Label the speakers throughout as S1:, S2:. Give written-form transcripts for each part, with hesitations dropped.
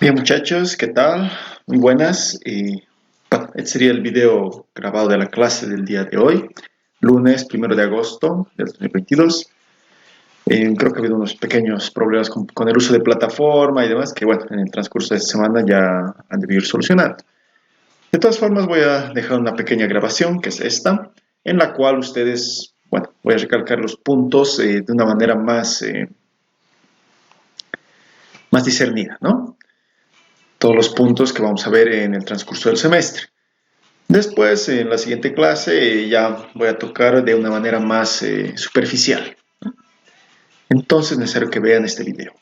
S1: Bien muchachos, ¿qué tal? Muy buenas. Bueno, este sería el video grabado de la clase del día de hoy, lunes 1 de agosto del 2022. Creo que ha habido unos pequeños problemas con el uso de plataforma y demás, que bueno, en el transcurso de esta semana ya han debido ir solucionando. De todas formas, voy a dejar una pequeña grabación, que es esta, en la cual ustedes, bueno, voy a recalcar los puntos de una manera más discernida, ¿no? Todos los puntos que vamos a ver en el transcurso del semestre. Después, en la siguiente clase, ya voy a tocar de una manera más superficial. Entonces, es necesario que vean este video.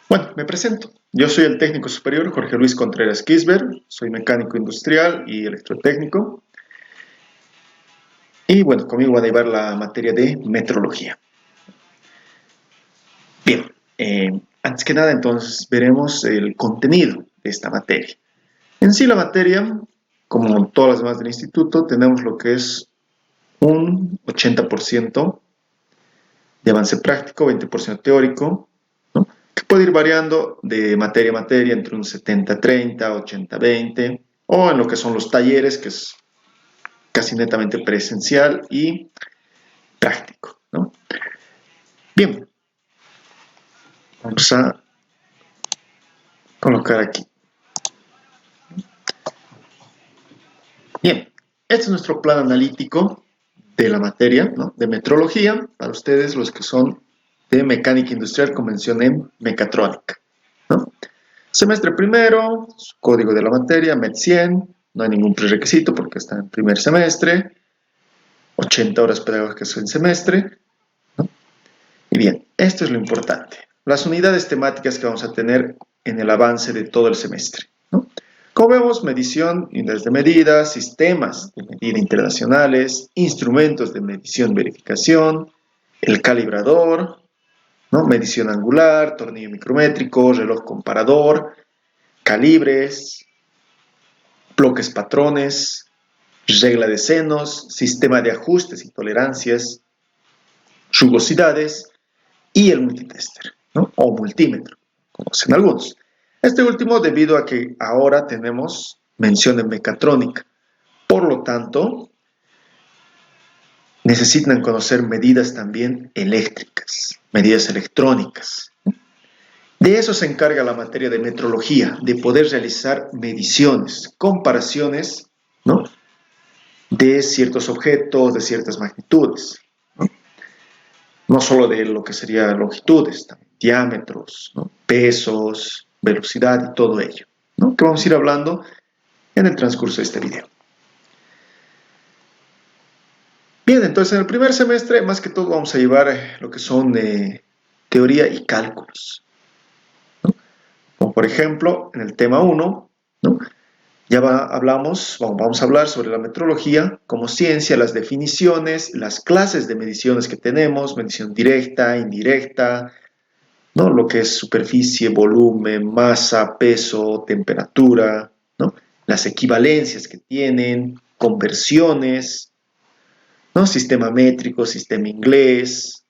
S1: Bueno, me presento. Yo soy el técnico superior Jorge Luis Contreras Kisber, soy mecánico industrial y electrotécnico. Y bueno, conmigo va a llevar la materia de metrología. Bien, antes que nada, entonces, veremos el contenido de esta materia. En sí, la materia, como todas las demás del instituto, tenemos lo que es un 80% de avance práctico, 20% teórico, ¿no? Que puede ir variando de materia a materia entre un 70-30, 80-20, o en lo que son los talleres, que es casi netamente presencial y práctico, ¿no? Bien, vamos a colocar aquí. Bien, este es nuestro plan analítico de la materia, ¿no? De metrología, para ustedes los que son de mecánica industrial con mención en mecatrónica, ¿no? Semestre primero, código de la materia, MED 100, no hay ningún prerequisito porque está en primer semestre, 80 horas pedagógicas en semestre, ¿no? Y bien, esto es lo importante, las unidades temáticas que vamos a tener en el avance de todo el semestre, ¿no? Como vemos, medición, unidades de medida, sistemas de medida internacionales, instrumentos de medición, verificación, el calibrador, ¿no? Medición angular, tornillo micrométrico, reloj comparador, calibres, bloques patrones, regla de senos, sistema de ajustes y tolerancias, rugosidades y el multitester, ¿no? O multímetro, como dicen algunos. Este último debido a que ahora tenemos mención en mecatrónica. Por lo tanto, necesitan conocer medidas también eléctricas, medidas electrónicas. De eso se encarga la materia de metrología, de poder realizar mediciones, comparaciones, ¿no? De ciertos objetos, de ciertas magnitudes, ¿no? No solo de lo que serían longitudes, también diámetros, ¿no? Pesos, velocidad y todo ello, ¿no? Que vamos a ir hablando en el transcurso de este video. Bien, entonces en el primer semestre, más que todo, vamos a llevar lo que son teoría y cálculos, ¿no? Como por ejemplo, en el tema 1, ¿no? Vamos a hablar sobre la metrología como ciencia, las definiciones, las clases de mediciones que tenemos, medición directa, indirecta, ¿no? Lo que es superficie, volumen, masa, peso, temperatura, ¿no? Las equivalencias que tienen, conversiones, ¿no? Sistema métrico, sistema inglés,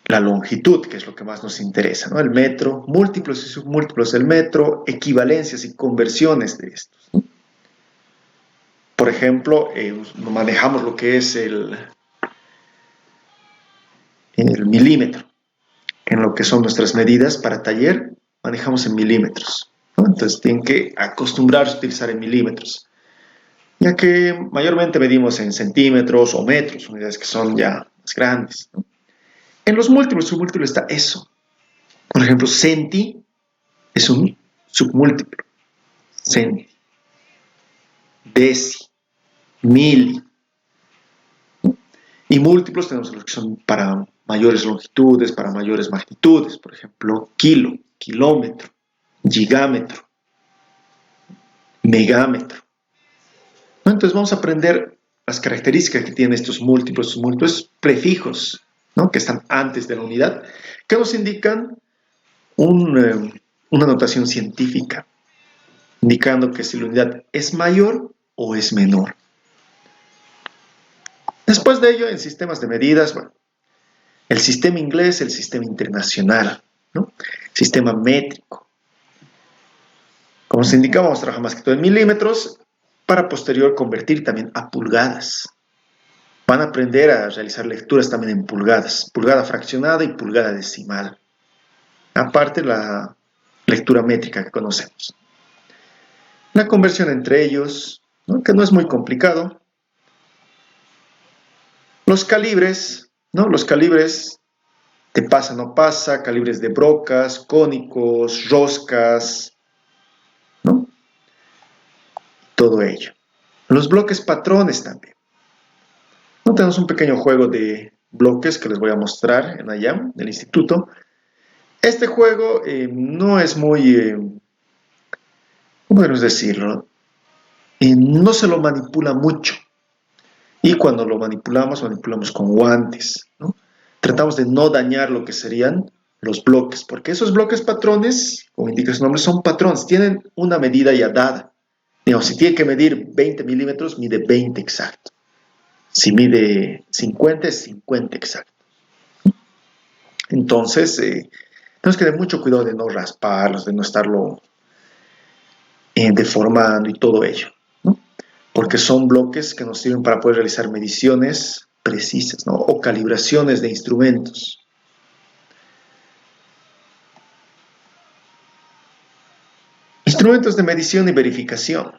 S1: la longitud, que es lo que más nos interesa, ¿no? El metro, múltiplos y submúltiplos del metro, equivalencias y conversiones de estos, ¿no? Por ejemplo, manejamos lo que es el milímetro. En lo que son nuestras medidas para taller, manejamos en milímetros, ¿no? Entonces tienen que acostumbrarse a utilizar en milímetros, ya que mayormente medimos en centímetros o metros, unidades que son ya más grandes, ¿no? En los múltiplos y submúltiplos está eso. Por ejemplo, centi es un submúltiplo. Centi, deci, mili. Y múltiplos tenemos los que son para mayores longitudes, para mayores magnitudes. Por ejemplo, kilo, kilómetro, gigámetro, megámetro, ¿no? Entonces vamos a aprender las características que tienen estos múltiplos prefijos, ¿no? Que están antes de la unidad, que nos indican una notación científica, indicando que si la unidad es mayor o es menor. Después de ello, en sistemas de medidas, bueno, el sistema inglés, el sistema internacional, ¿no? sistema métrico. Como se indica, vamos a trabajar más que todo en milímetros para posterior convertir también a pulgadas. Van a aprender a realizar lecturas también en pulgadas, pulgada fraccionada y pulgada decimal. Aparte la lectura métrica que conocemos. La conversión entre ellos, ¿no? Que no es muy complicado. Los calibres, ¿no? Los calibres de pasa no pasa, calibres de brocas, cónicos, roscas, ¿no? Todo ello. Los bloques patrones también. ¿No? Tenemos un pequeño juego de bloques que les voy a mostrar en IAM, del instituto. Este juego no es muy, ¿cómo podemos decirlo? No se lo manipula mucho. Y cuando lo manipulamos con guantes, ¿no? Tratamos de no dañar lo que serían los bloques, porque esos bloques patrones, como indica su nombre, son patrones, tienen una medida ya dada. Digamos, si tiene que medir 20 milímetros, mide 20 exacto. Si mide 50, es 50 exacto. Entonces, tenemos que tener mucho cuidado de no rasparlos, de no estarlo deformando y todo ello, ¿no? Porque son bloques que nos sirven para poder realizar mediciones precisas, ¿no? O calibraciones de instrumentos. Instrumentos de medición y verificación.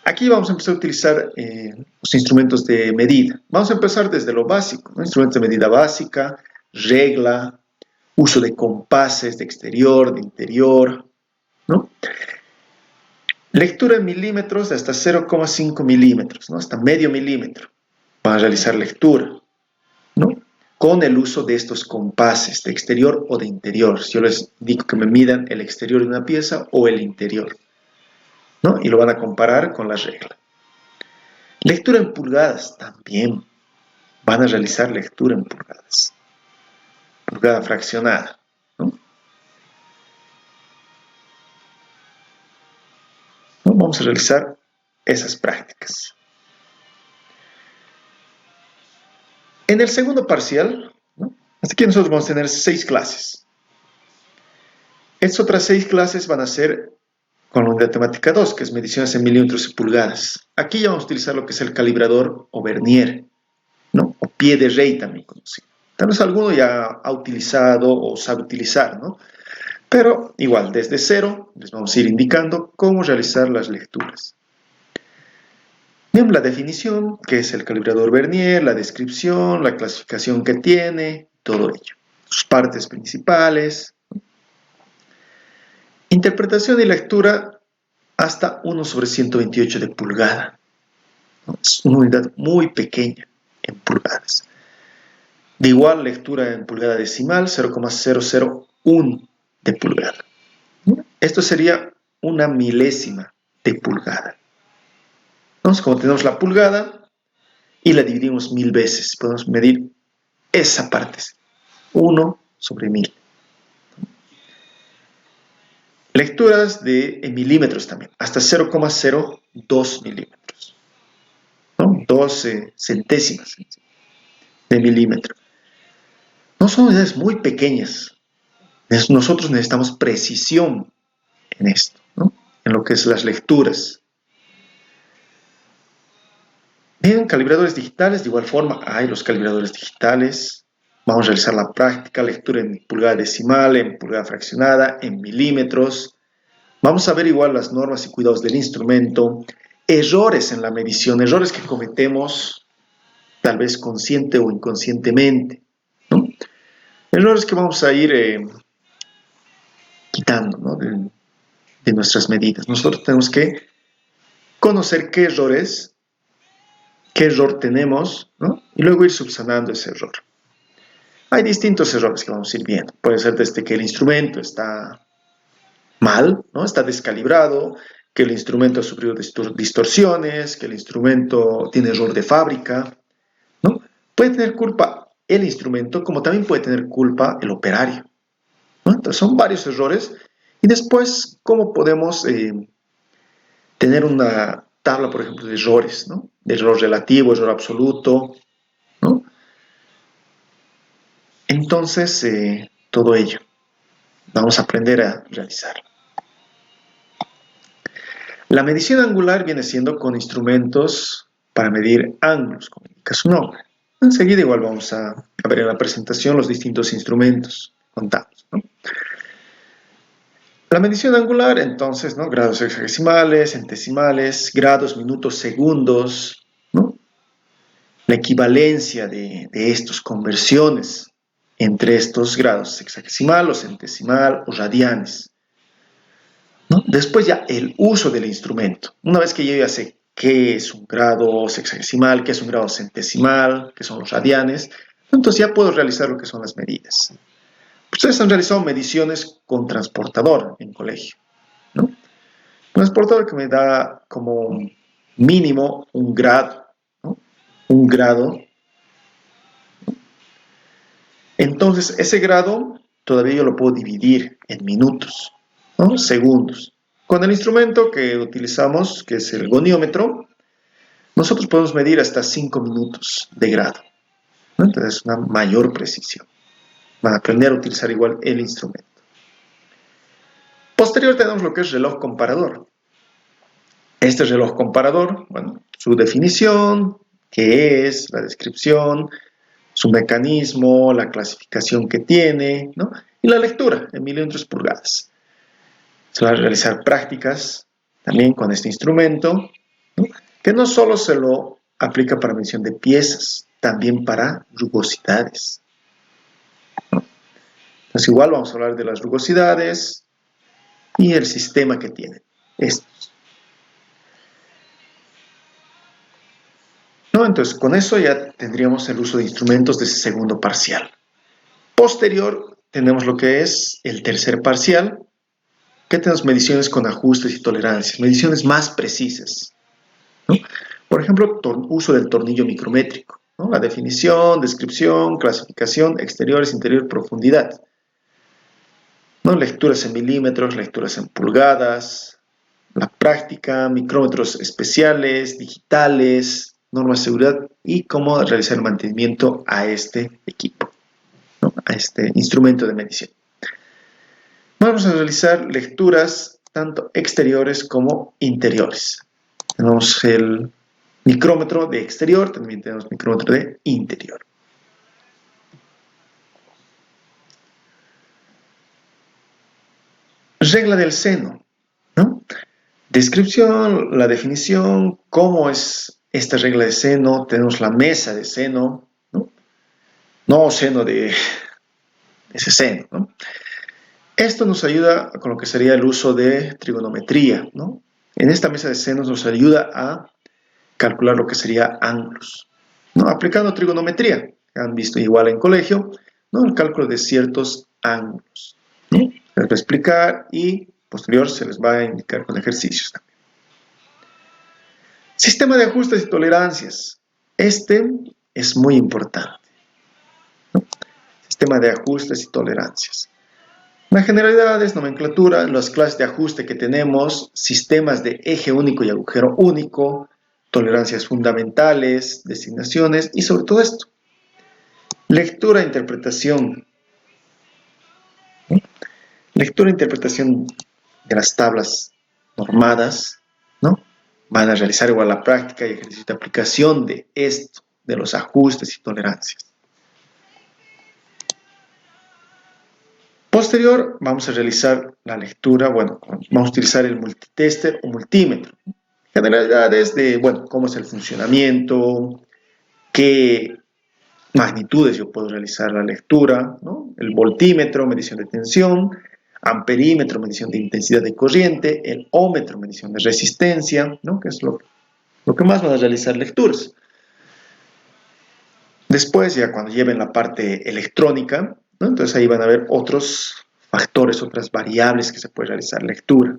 S1: Aquí vamos a empezar a utilizar los instrumentos de medida. Vamos a empezar desde lo básico, ¿no? Instrumentos de medida básica, regla, uso de compases de exterior, de interior, ¿no? Lectura en milímetros de hasta 0,5 milímetros, ¿no? Hasta medio milímetro. Van a realizar lectura, ¿no? Con el uso de estos compases de exterior o de interior. Si yo les digo que me midan el exterior de una pieza o el interior, ¿no? Y lo van a comparar con la regla. Lectura en pulgadas también. Van a realizar lectura en pulgadas. Pulgada fraccionada, ¿no? Vamos a realizar esas prácticas. En el segundo parcial, ¿no? Hasta aquí nosotros vamos a tener 6 clases. Estas otras 6 clases van a ser con la unidad temática 2, que es mediciones en milímetros y pulgadas. Aquí ya vamos a utilizar lo que es el calibrador o vernier, ¿no? O pie de rey también conocido. Tal vez alguno ya ha utilizado o sabe utilizar, ¿no? Pero igual, desde cero les vamos a ir indicando cómo realizar las lecturas. Bien, la definición, que es el calibrador vernier, la descripción, la clasificación que tiene, todo ello. Sus partes principales. Interpretación y lectura hasta 1/128 de pulgada. Es una unidad muy pequeña en pulgadas. De igual lectura en pulgada decimal, 0,001 de pulgada. Esto sería una milésima de pulgada. Entonces, como tenemos la pulgada y la dividimos 1000 veces, podemos medir esa parte, 1/1000. Lecturas en milímetros también, hasta 0,02 milímetros, ¿no? 12 centésimas de milímetro. No son unidades muy pequeñas. Nosotros necesitamos precisión en esto, ¿no? En lo que es las lecturas. Bien, calibradores digitales, de igual forma, hay los calibradores digitales. Vamos a realizar la práctica, lectura en pulgada decimal, en pulgada fraccionada, en milímetros. Vamos a ver igual las normas y cuidados del instrumento, errores en la medición, errores que cometemos tal vez consciente o inconscientemente, ¿no? Errores que vamos a ir quitando, ¿no? de nuestras medidas. Nosotros tenemos que conocer qué error tenemos, ¿no? Y luego ir subsanando ese error. Hay distintos errores que vamos a ir viendo. Puede ser desde que el instrumento está mal, ¿no? Está descalibrado, que el instrumento ha sufrido distorsiones, que el instrumento tiene error de fábrica, ¿no? Puede tener culpa el instrumento, como también puede tener culpa el operario, ¿no? Entonces son varios errores. Y después, ¿cómo podemos tener una tabla, por ejemplo, de errores, ¿no? De error relativo, error absoluto, ¿no? Entonces, todo ello. Vamos a aprender a realizarlo. La medición angular viene siendo con instrumentos para medir ángulos, como indica su nombre. Enseguida igual vamos a ver en la presentación los distintos instrumentos contados, ¿no? La medición angular, entonces, ¿no? Grados hexagesimales, centesimales, grados, minutos, segundos, ¿no? La equivalencia de estos, conversiones entre estos grados, hexagesimal o centesimal o radianes, ¿no? Después ya el uso del instrumento. Una vez que yo ya sé qué es un grado sexagesimal, qué es un grado centesimal, qué son los radianes, entonces ya puedo realizar lo que son las medidas. Ustedes han realizado mediciones con transportador en colegio, ¿no? Transportador que me da como mínimo un grado, ¿no? Un grado. Entonces, ese grado todavía yo lo puedo dividir en minutos, ¿no? Segundos. Con el instrumento que utilizamos, que es el goniómetro, nosotros podemos medir hasta 5 minutos de grado, ¿no? Entonces, es una mayor precisión. Van a aprender a utilizar igual el instrumento. Posterior tenemos lo que es reloj comparador. Este reloj comparador, bueno, su definición, qué es, la descripción, su mecanismo, la clasificación que tiene, ¿no? Y la lectura en milímetros pulgadas. Se van a realizar prácticas también con este instrumento, ¿no? Que no solo se lo aplica para medición de piezas, también para rugosidades, ¿no? Entonces igual vamos a hablar de las rugosidades y el sistema que tienen estos, ¿no? Entonces con eso ya tendríamos el uso de instrumentos de ese segundo parcial. Posterior tenemos lo que es el tercer parcial, que tenemos mediciones con ajustes y tolerancias, mediciones más precisas, ¿no? Por ejemplo, uso del tornillo micrométrico, ¿no? La definición, descripción, clasificación, exteriores, interior, profundidad, ¿no? Lecturas en milímetros, lecturas en pulgadas, la práctica, micrómetros especiales, digitales, normas de seguridad y cómo realizar el mantenimiento a este equipo, ¿no? A este instrumento de medición. Vamos a realizar lecturas tanto exteriores como interiores. Tenemos el micrómetro de exterior, también tenemos micrómetro de interior. Regla del seno, ¿no? Descripción, la definición, cómo es esta regla de seno. Tenemos la mesa de seno, ¿no? No seno de ese seno, ¿no? Esto nos ayuda con lo que sería el uso de trigonometría, ¿no? En esta mesa de senos nos ayuda a calcular lo que sería ángulos, ¿no? Aplicando trigonometría, han visto igual en colegio, ¿no? El cálculo de ciertos ángulos, ¿no? Les va a explicar y posterior se les va a indicar con ejercicios también. Sistema de ajustes y tolerancias. Este es muy importante, ¿no? Sistema de ajustes y tolerancias. Las generalidades, nomenclatura, las clases de ajuste que tenemos, sistemas de eje único y agujero único, tolerancias fundamentales, designaciones y sobre todo esto, lectura e interpretación. Lectura e interpretación de las tablas normadas, ¿no? Van a realizar igual la práctica y ejercicio de aplicación de esto, de los ajustes y tolerancias. Posterior, vamos a realizar la lectura, bueno, vamos a utilizar el multitester o multímetro. Generalidades de, bueno, cómo es el funcionamiento, qué magnitudes yo puedo realizar la lectura, ¿no? El voltímetro, medición de tensión, amperímetro, medición de intensidad de corriente, el ómetro, medición de resistencia, ¿no? Que es lo que más van a realizar lecturas. Después, ya cuando lleven la parte electrónica, ¿no? Entonces ahí van a ver otros factores, otras variables que se puede realizar lectura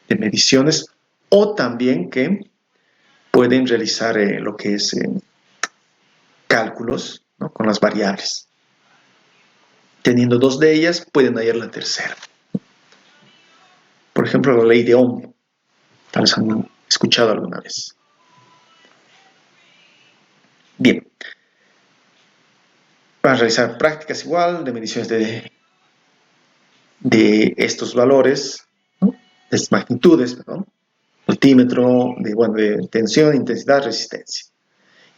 S1: de mediciones o también que pueden realizar lo que es cálculos, ¿no? Con las variables. Teniendo dos de ellas, pueden hallar la tercera. Por ejemplo, la ley de Ohm. Tal vez han escuchado alguna vez. Bien. Van a realizar prácticas igual de mediciones de de estos valores, ¿no? De estas magnitudes, perdón, multímetro de tensión, intensidad, resistencia.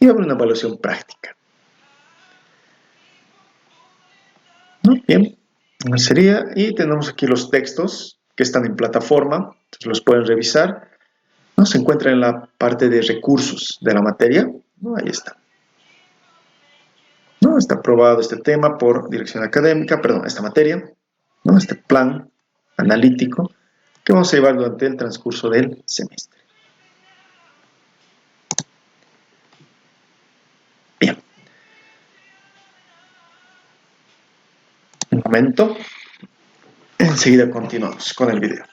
S1: Y va a haber una evaluación práctica. ¿No? Bien, sería, y tenemos aquí los textos que están en plataforma, entonces los pueden revisar, ¿no? Se encuentra en la parte de recursos de la materia, ¿no? Ahí está. ¿No? Está aprobado este tema por dirección académica, perdón, esta materia, ¿no? Este plan analítico que vamos a llevar durante el transcurso del semestre. Bien. Un momento. Enseguida continuamos con el video.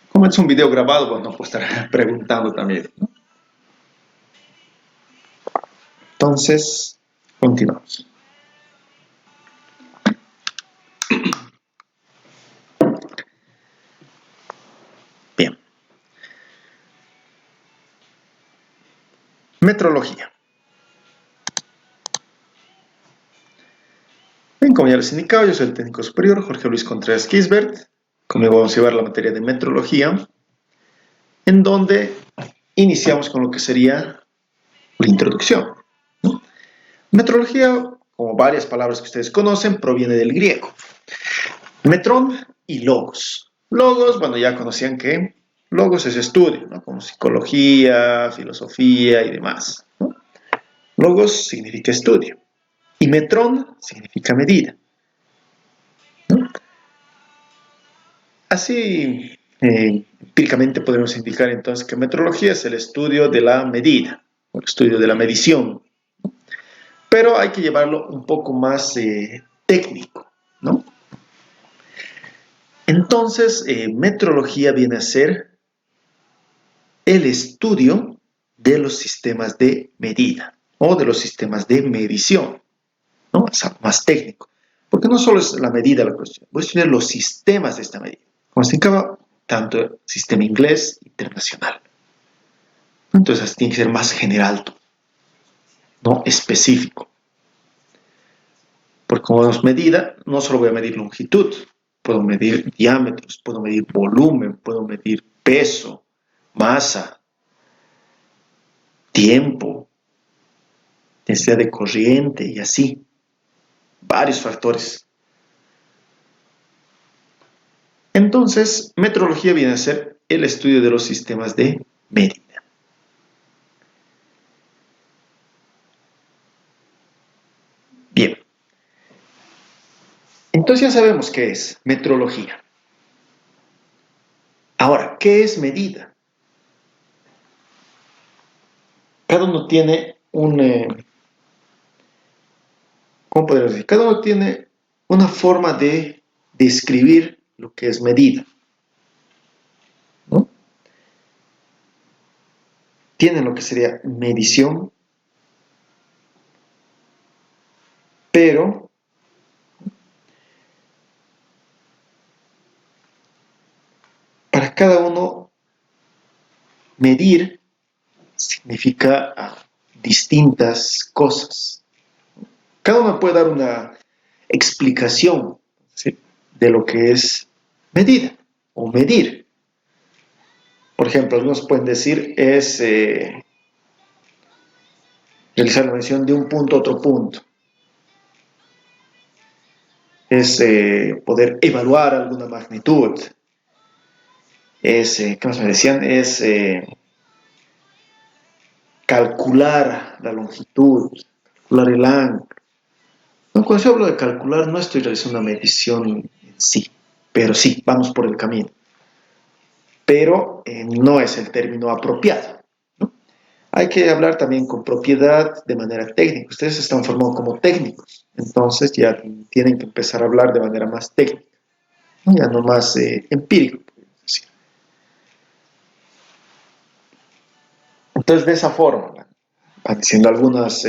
S1: Como es un video grabado, bueno, no puedo estar preguntando también, ¿no? Entonces, continuamos. Bien. Metrología. Bien, como ya les indicaba, yo soy el técnico superior Jorge Luis Contreras Kisbert. Conmigo vamos a llevar la materia de metrología, en donde iniciamos con lo que sería la introducción, ¿no? Metrología, como varias palabras que ustedes conocen, proviene del griego. Metrón y logos. Logos, bueno, ya conocían que logos es estudio, ¿no? Como psicología, filosofía y demás, ¿no? Logos significa estudio. Y metrón significa medida, ¿no? Así, empíricamente podemos indicar entonces que metrología es el estudio de la medida, o el estudio de la medición, ¿no? Pero hay que llevarlo un poco más técnico, ¿no? Entonces, metrología viene a ser el estudio de los sistemas de medida o de los sistemas de medición, ¿no? Es algo más técnico, porque no solo es la medida la cuestión, voy a estudiar los sistemas de esta medida, como se indicaba, tanto el sistema inglés internacional. Entonces tiene que ser más general, no específico. Porque como es medida, no solo voy a medir longitud, puedo medir diámetros, puedo medir volumen, puedo medir peso, masa, tiempo, densidad de corriente y así. Varios factores. Entonces, metrología viene a ser el estudio de los sistemas de medida. Bien. Entonces ya sabemos qué es metrología. Ahora, ¿qué es medida? Cada uno tiene ¿cómo podríamos decir? Cada uno tiene una forma de describir lo que es medida, ¿no? Tienen lo que sería medición, pero para cada uno medir significa distintas cosas. Cada uno puede dar una explicación, ¿sí?, de lo que es medida o medir. Por ejemplo, algunos pueden decir es realizar la medición de un punto a otro punto. Es poder evaluar alguna magnitud. Es, ¿qué más me decían? Es calcular la longitud, calcular el ángulo. No, cuando yo hablo de calcular, no estoy realizando una medición en sí, pero sí, vamos por el camino. Pero no es el término apropiado, ¿no? Hay que hablar también con propiedad de manera técnica. Ustedes se están formando como técnicos, entonces ya tienen que empezar a hablar de manera más técnica, ¿no? Ya no más empírico, podemos decir. Entonces, de esa forma, van diciendo algunas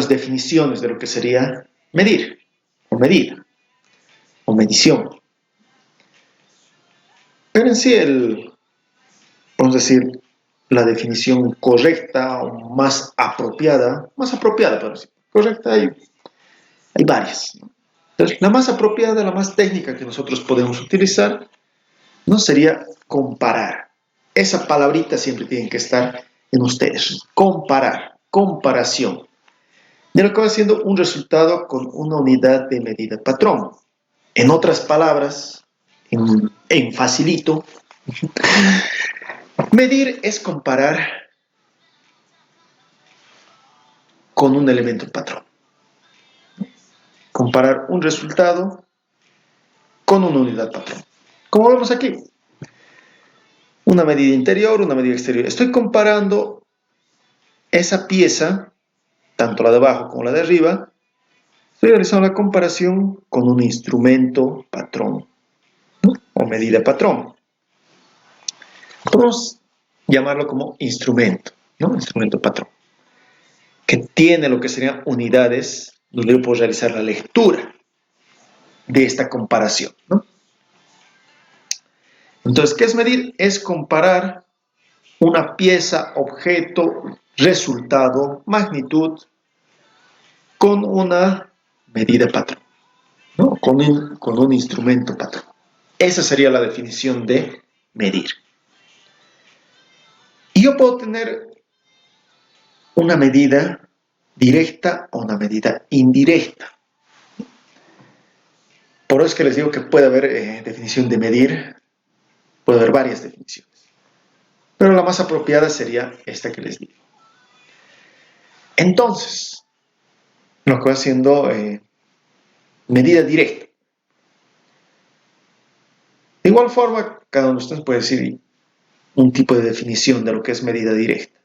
S1: definiciones de lo que sería medir, o medida, o medición. Pero en sí, vamos a decir, la definición correcta o más apropiada, pero sí, correcta hay varias, ¿no? Entonces, la más apropiada, la más técnica que nosotros podemos utilizar, no sería comparar. Esa palabrita siempre tiene que estar en ustedes. Comparar, comparación. De lo que va siendo un resultado con una unidad de medida patrón. En otras palabras, en facilito, medir es comparar con un elemento patrón. Comparar un resultado con una unidad patrón. Como vemos aquí, una medida interior, una medida exterior. Estoy comparando esa pieza, tanto la de abajo como la de arriba, estoy realizando la comparación con un instrumento patrón, ¿no? O medida patrón. Podemos llamarlo como instrumento, ¿no? Instrumento patrón, que tiene lo que serían unidades donde yo puedo realizar la lectura de esta comparación, ¿no? Entonces, ¿qué es medir? Es comparar una pieza, objeto, resultado, magnitud con una medida patrón, ¿no? Con un instrumento patrón. Esa sería la definición de medir. Y yo puedo tener una medida directa o una medida indirecta. Por eso es que les digo que puede haber definición de medir, puede haber varias definiciones. Pero la más apropiada sería esta que les digo. Entonces, lo que va siendo medida directa. De igual forma, cada uno de ustedes puede decir un tipo de definición de lo que es medida directa.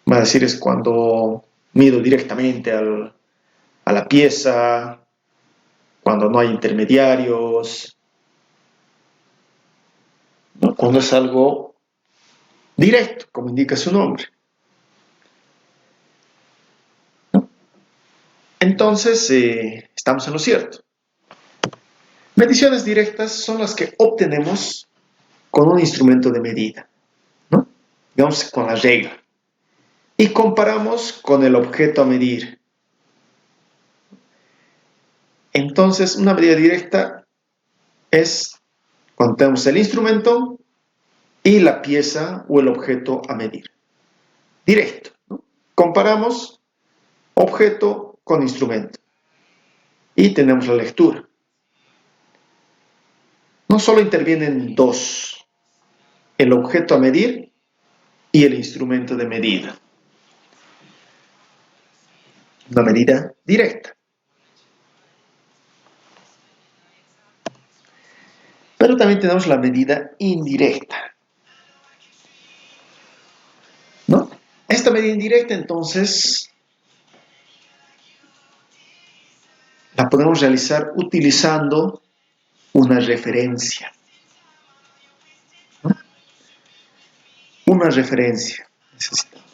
S1: Va a decir es cuando mido directamente a la pieza, cuando no hay intermediarios, ¿no? Cuando es algo directo, como indica su nombre, ¿no? Entonces, estamos en lo cierto. Mediciones directas son las que obtenemos con un instrumento de medida, ¿no? Digamos con la regla. Y comparamos con el objeto a medir. Entonces, una medida directa es cuando tenemos el instrumento y la pieza o el objeto a medir. Directo, ¿no? Comparamos objeto con instrumento y tenemos la lectura. No solo intervienen dos, el objeto a medir y el instrumento de medida. Una medida directa. Pero también tenemos la medida indirecta, ¿no? Esta medida indirecta, entonces, la podemos realizar utilizando una referencia, ¿no? Una referencia necesitamos.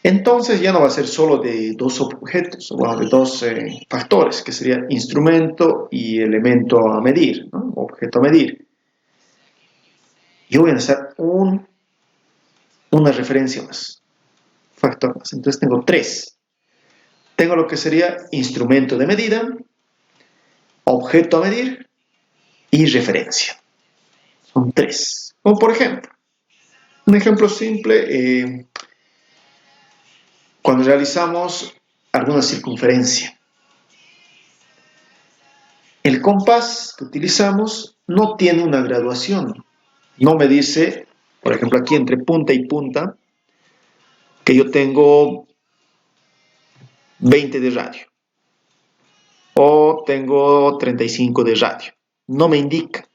S1: Entonces ya no va a ser solo de dos objetos, bueno, de dos factores, que sería instrumento y elemento a medir, ¿no? Objeto a medir. Yo voy a necesitar una referencia más, factor más. Entonces tengo tres. Tengo lo que sería instrumento de medida, objeto a medir y referencia. Son tres. Como por ejemplo, un ejemplo simple, cuando realizamos alguna circunferencia. El compás que utilizamos no tiene una graduación. No me dice, por ejemplo, aquí entre punta y punta, que yo tengo 20 de radio o tengo 35 de radio. No me indica.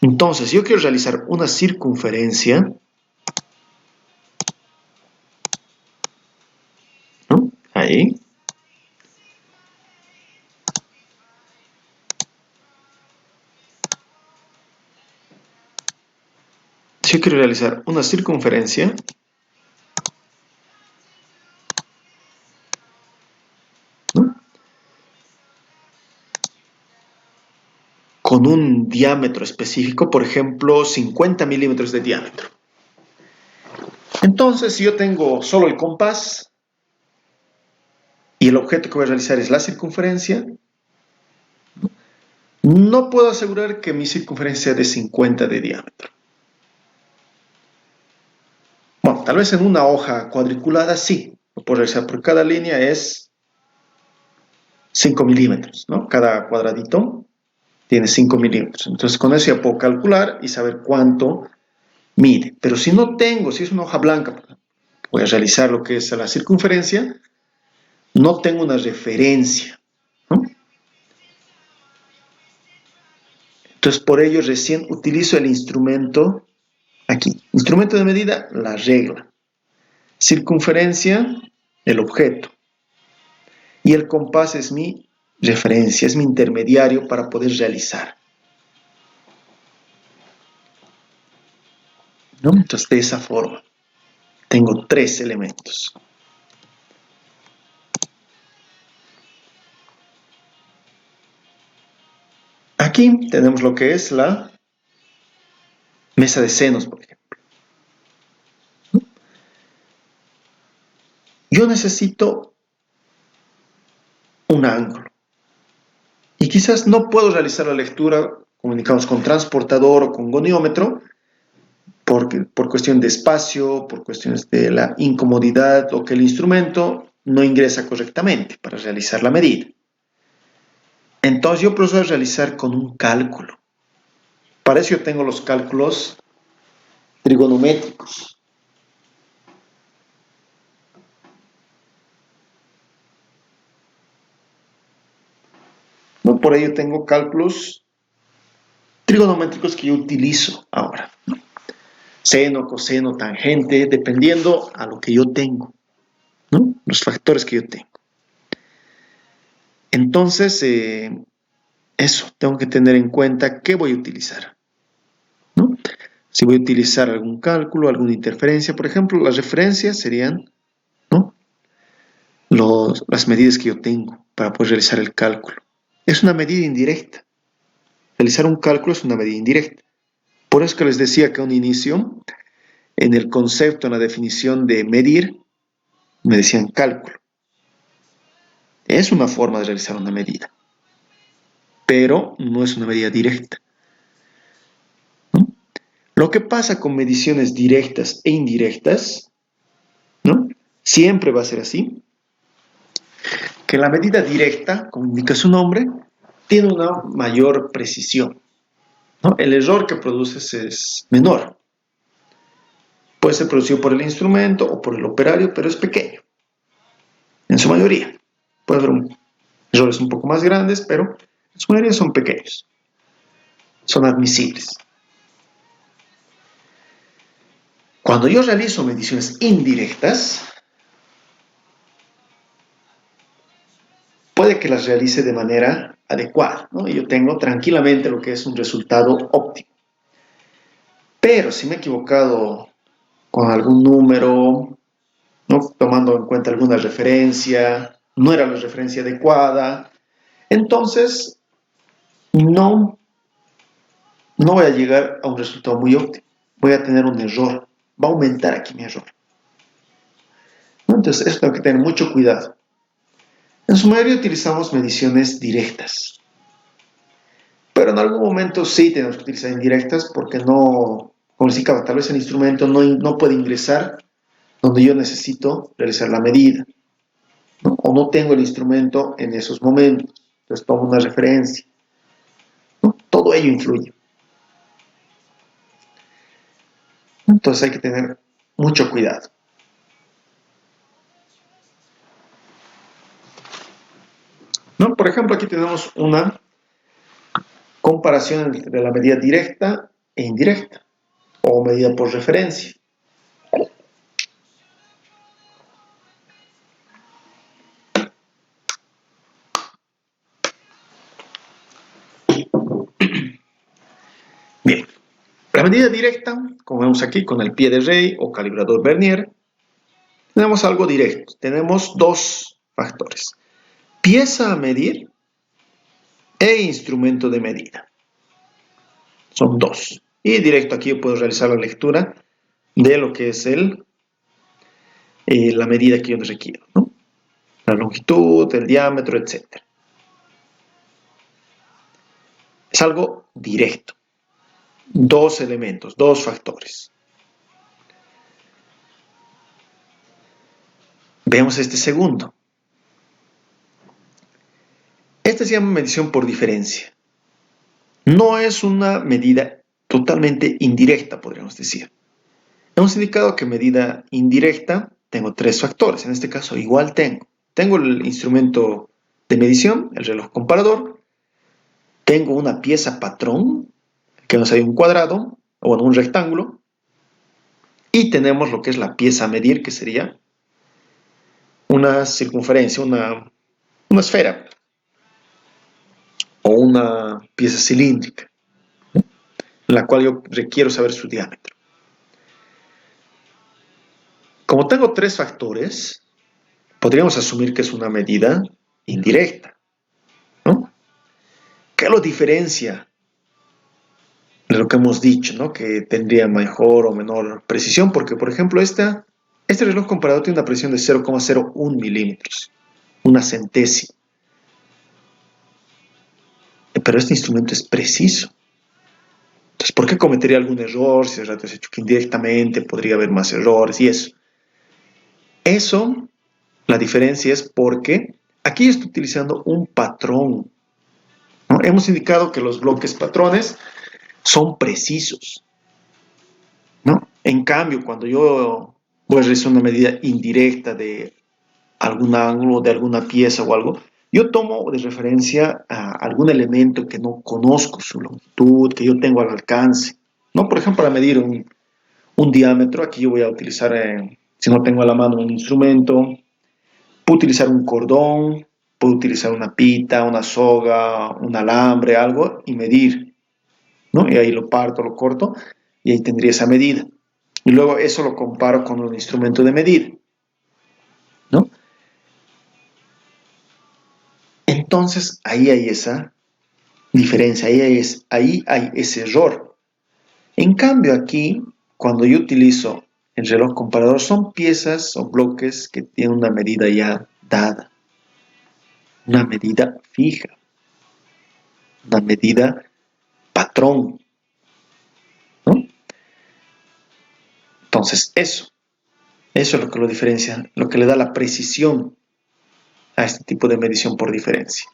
S1: Entonces, si yo quiero realizar una circunferencia, ¿no? Ahí. Si yo quiero realizar una circunferencia, ¿no? Con un un diámetro específico, por ejemplo, 50 milímetros de diámetro. Entonces, si yo tengo solo el compás y el objeto que voy a realizar es la circunferencia, no puedo asegurar que mi circunferencia sea de 50 de diámetro. Bueno, tal vez en una hoja cuadriculada sí, lo puedo realizar, porque cada línea es 5 milímetros, ¿no? Cada cuadradito tiene 5 milímetros. Entonces, con eso ya puedo calcular y saber cuánto mide. Pero si no tengo, si es una hoja blanca, voy a realizar lo que es la circunferencia, no tengo una referencia, ¿no? Entonces, por ello recién utilizo el instrumento aquí. Instrumento de medida, la regla. Circunferencia, el objeto. Y el compás es mi referencia, es mi intermediario para poder realizar, ¿no? Entonces, de esa forma, tengo 3 elementos. Aquí tenemos lo que es la mesa de senos, por ejemplo. Yo necesito un ángulo. Y quizás no puedo realizar la lectura, comunicamos con transportador o con goniómetro, por cuestión de espacio, por cuestiones de la incomodidad o que el instrumento no ingresa correctamente para realizar la medida. Entonces yo procedo a realizar con un cálculo. Para eso yo tengo los cálculos trigonométricos. ¿No? Por ello tengo cálculos trigonométricos que yo utilizo ahora. Seno, coseno, tangente, dependiendo a lo que yo tengo, ¿no? Los factores que yo tengo. Entonces, eso, tengo que tener en cuenta qué voy a utilizar, ¿no? Si voy a utilizar algún cálculo, alguna interferencia, por ejemplo, las referencias serían, ¿no?, las medidas que yo tengo para poder realizar el cálculo. Es una medida indirecta. Realizar un cálculo es una medida indirecta. Por eso que les decía que a un inicio, en el concepto, en la definición de medir, me decían cálculo. Es una forma de realizar una medida, pero no es una medida directa, ¿no? Lo que pasa con mediciones directas e indirectas, ¿no?, siempre va a ser así, que la medida directa, como indica su nombre, tiene una mayor precisión, ¿no? El error que produces es menor. Puede ser producido por el instrumento o por el operario, pero es pequeño, en su mayoría. Puede haber errores un poco más grandes, pero en su mayoría son pequeños, son admisibles. Cuando yo realizo mediciones indirectas, puede que las realice de manera adecuada, ¿no? Y yo tengo tranquilamente lo que es un resultado óptimo. Pero si me he equivocado con algún número, ¿no?, tomando en cuenta alguna referencia, no era la referencia adecuada, entonces no voy a llegar a un resultado muy óptimo. Voy a tener un error. Va a aumentar aquí mi error, ¿no? Entonces, eso tengo que tener mucho cuidado. En su mayoría utilizamos mediciones directas, pero en algún momento sí tenemos que utilizar indirectas porque no, como les indicaba, tal vez el instrumento no puede ingresar donde yo necesito realizar la medida, ¿no?, o no tengo el instrumento en esos momentos, entonces tomo una referencia, ¿no? Todo ello influye. Entonces hay que tener mucho cuidado. ¿No? Por ejemplo, aquí tenemos una comparación entre la medida directa e indirecta, o medida por referencia. Bien, la medida directa, como vemos aquí con el pie de rey o calibrador vernier, tenemos algo directo. Tenemos dos factores: pieza a medir e instrumento de medida. son 2. Y directo aquí yo puedo realizar la lectura de lo que es la medida que yo requiero, ¿no? La longitud, el diámetro, etc. Es algo directo. 2 elementos, 2 factores. Veamos este segundo. Esta se llama medición por diferencia. No es una medida totalmente indirecta, podríamos decir. Hemos indicado que medida indirecta tengo 3 factores. En este caso igual tengo el instrumento de medición, el reloj comparador. Tengo una pieza patrón, que nos hay un cuadrado, o bueno, un rectángulo. Y tenemos lo que es la pieza a medir, que sería una circunferencia, una esfera, o una pieza cilíndrica, en la cual yo requiero saber su diámetro. Como tengo 3 factores, podríamos asumir que es una medida indirecta, ¿no? ¿Qué lo diferencia de lo que hemos dicho, ¿no? Que tendría mejor o menor precisión? Porque, por ejemplo, este reloj comparador tiene una precisión de 0,01 milímetros, una centésima. Pero este instrumento es preciso. Entonces, ¿por qué cometería algún error? Si el rato es hecho que indirectamente podría haber más errores y eso. Eso, la diferencia es porque aquí estoy utilizando un patrón, ¿no? Hemos indicado que los bloques patrones son precisos, ¿no? En cambio, cuando yo voy a realizar una medida indirecta de algún ángulo, de alguna pieza o algo, yo tomo de referencia a algún elemento que no conozco su longitud, que yo tengo al alcance, ¿no? Por ejemplo, para medir un diámetro, aquí yo voy a utilizar, si no tengo a la mano un instrumento, puedo utilizar un cordón, puedo utilizar una pita, una soga, un alambre, algo, y medir, ¿no? Y ahí lo parto, lo corto, y ahí tendría esa medida. Y luego eso lo comparo con un instrumento de medir, ¿no? Entonces, ahí hay esa diferencia, ahí hay ese error. En cambio, aquí, cuando yo utilizo el reloj comparador, son piezas o bloques que tienen una medida ya dada, una medida fija, una medida patrón, ¿no? Entonces, eso es lo que lo diferencia, lo que le da la precisión a este tipo de medición por diferencia.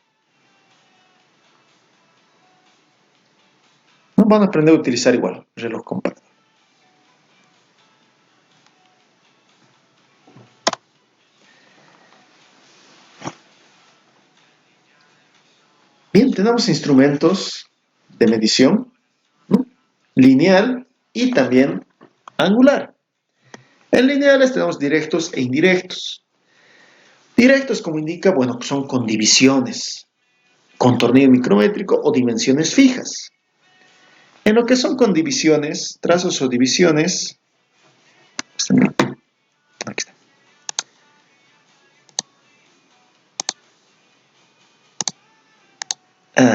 S1: ¿No? Van a aprender a utilizar igual el reloj comparador. Bien, tenemos instrumentos de medición, ¿no? Lineal y también angular. En lineales tenemos directos e indirectos. Directos, como indica, bueno, son con divisiones, con tornillo micrométrico o dimensiones fijas. En lo que son con divisiones, trazos o divisiones, aquí está.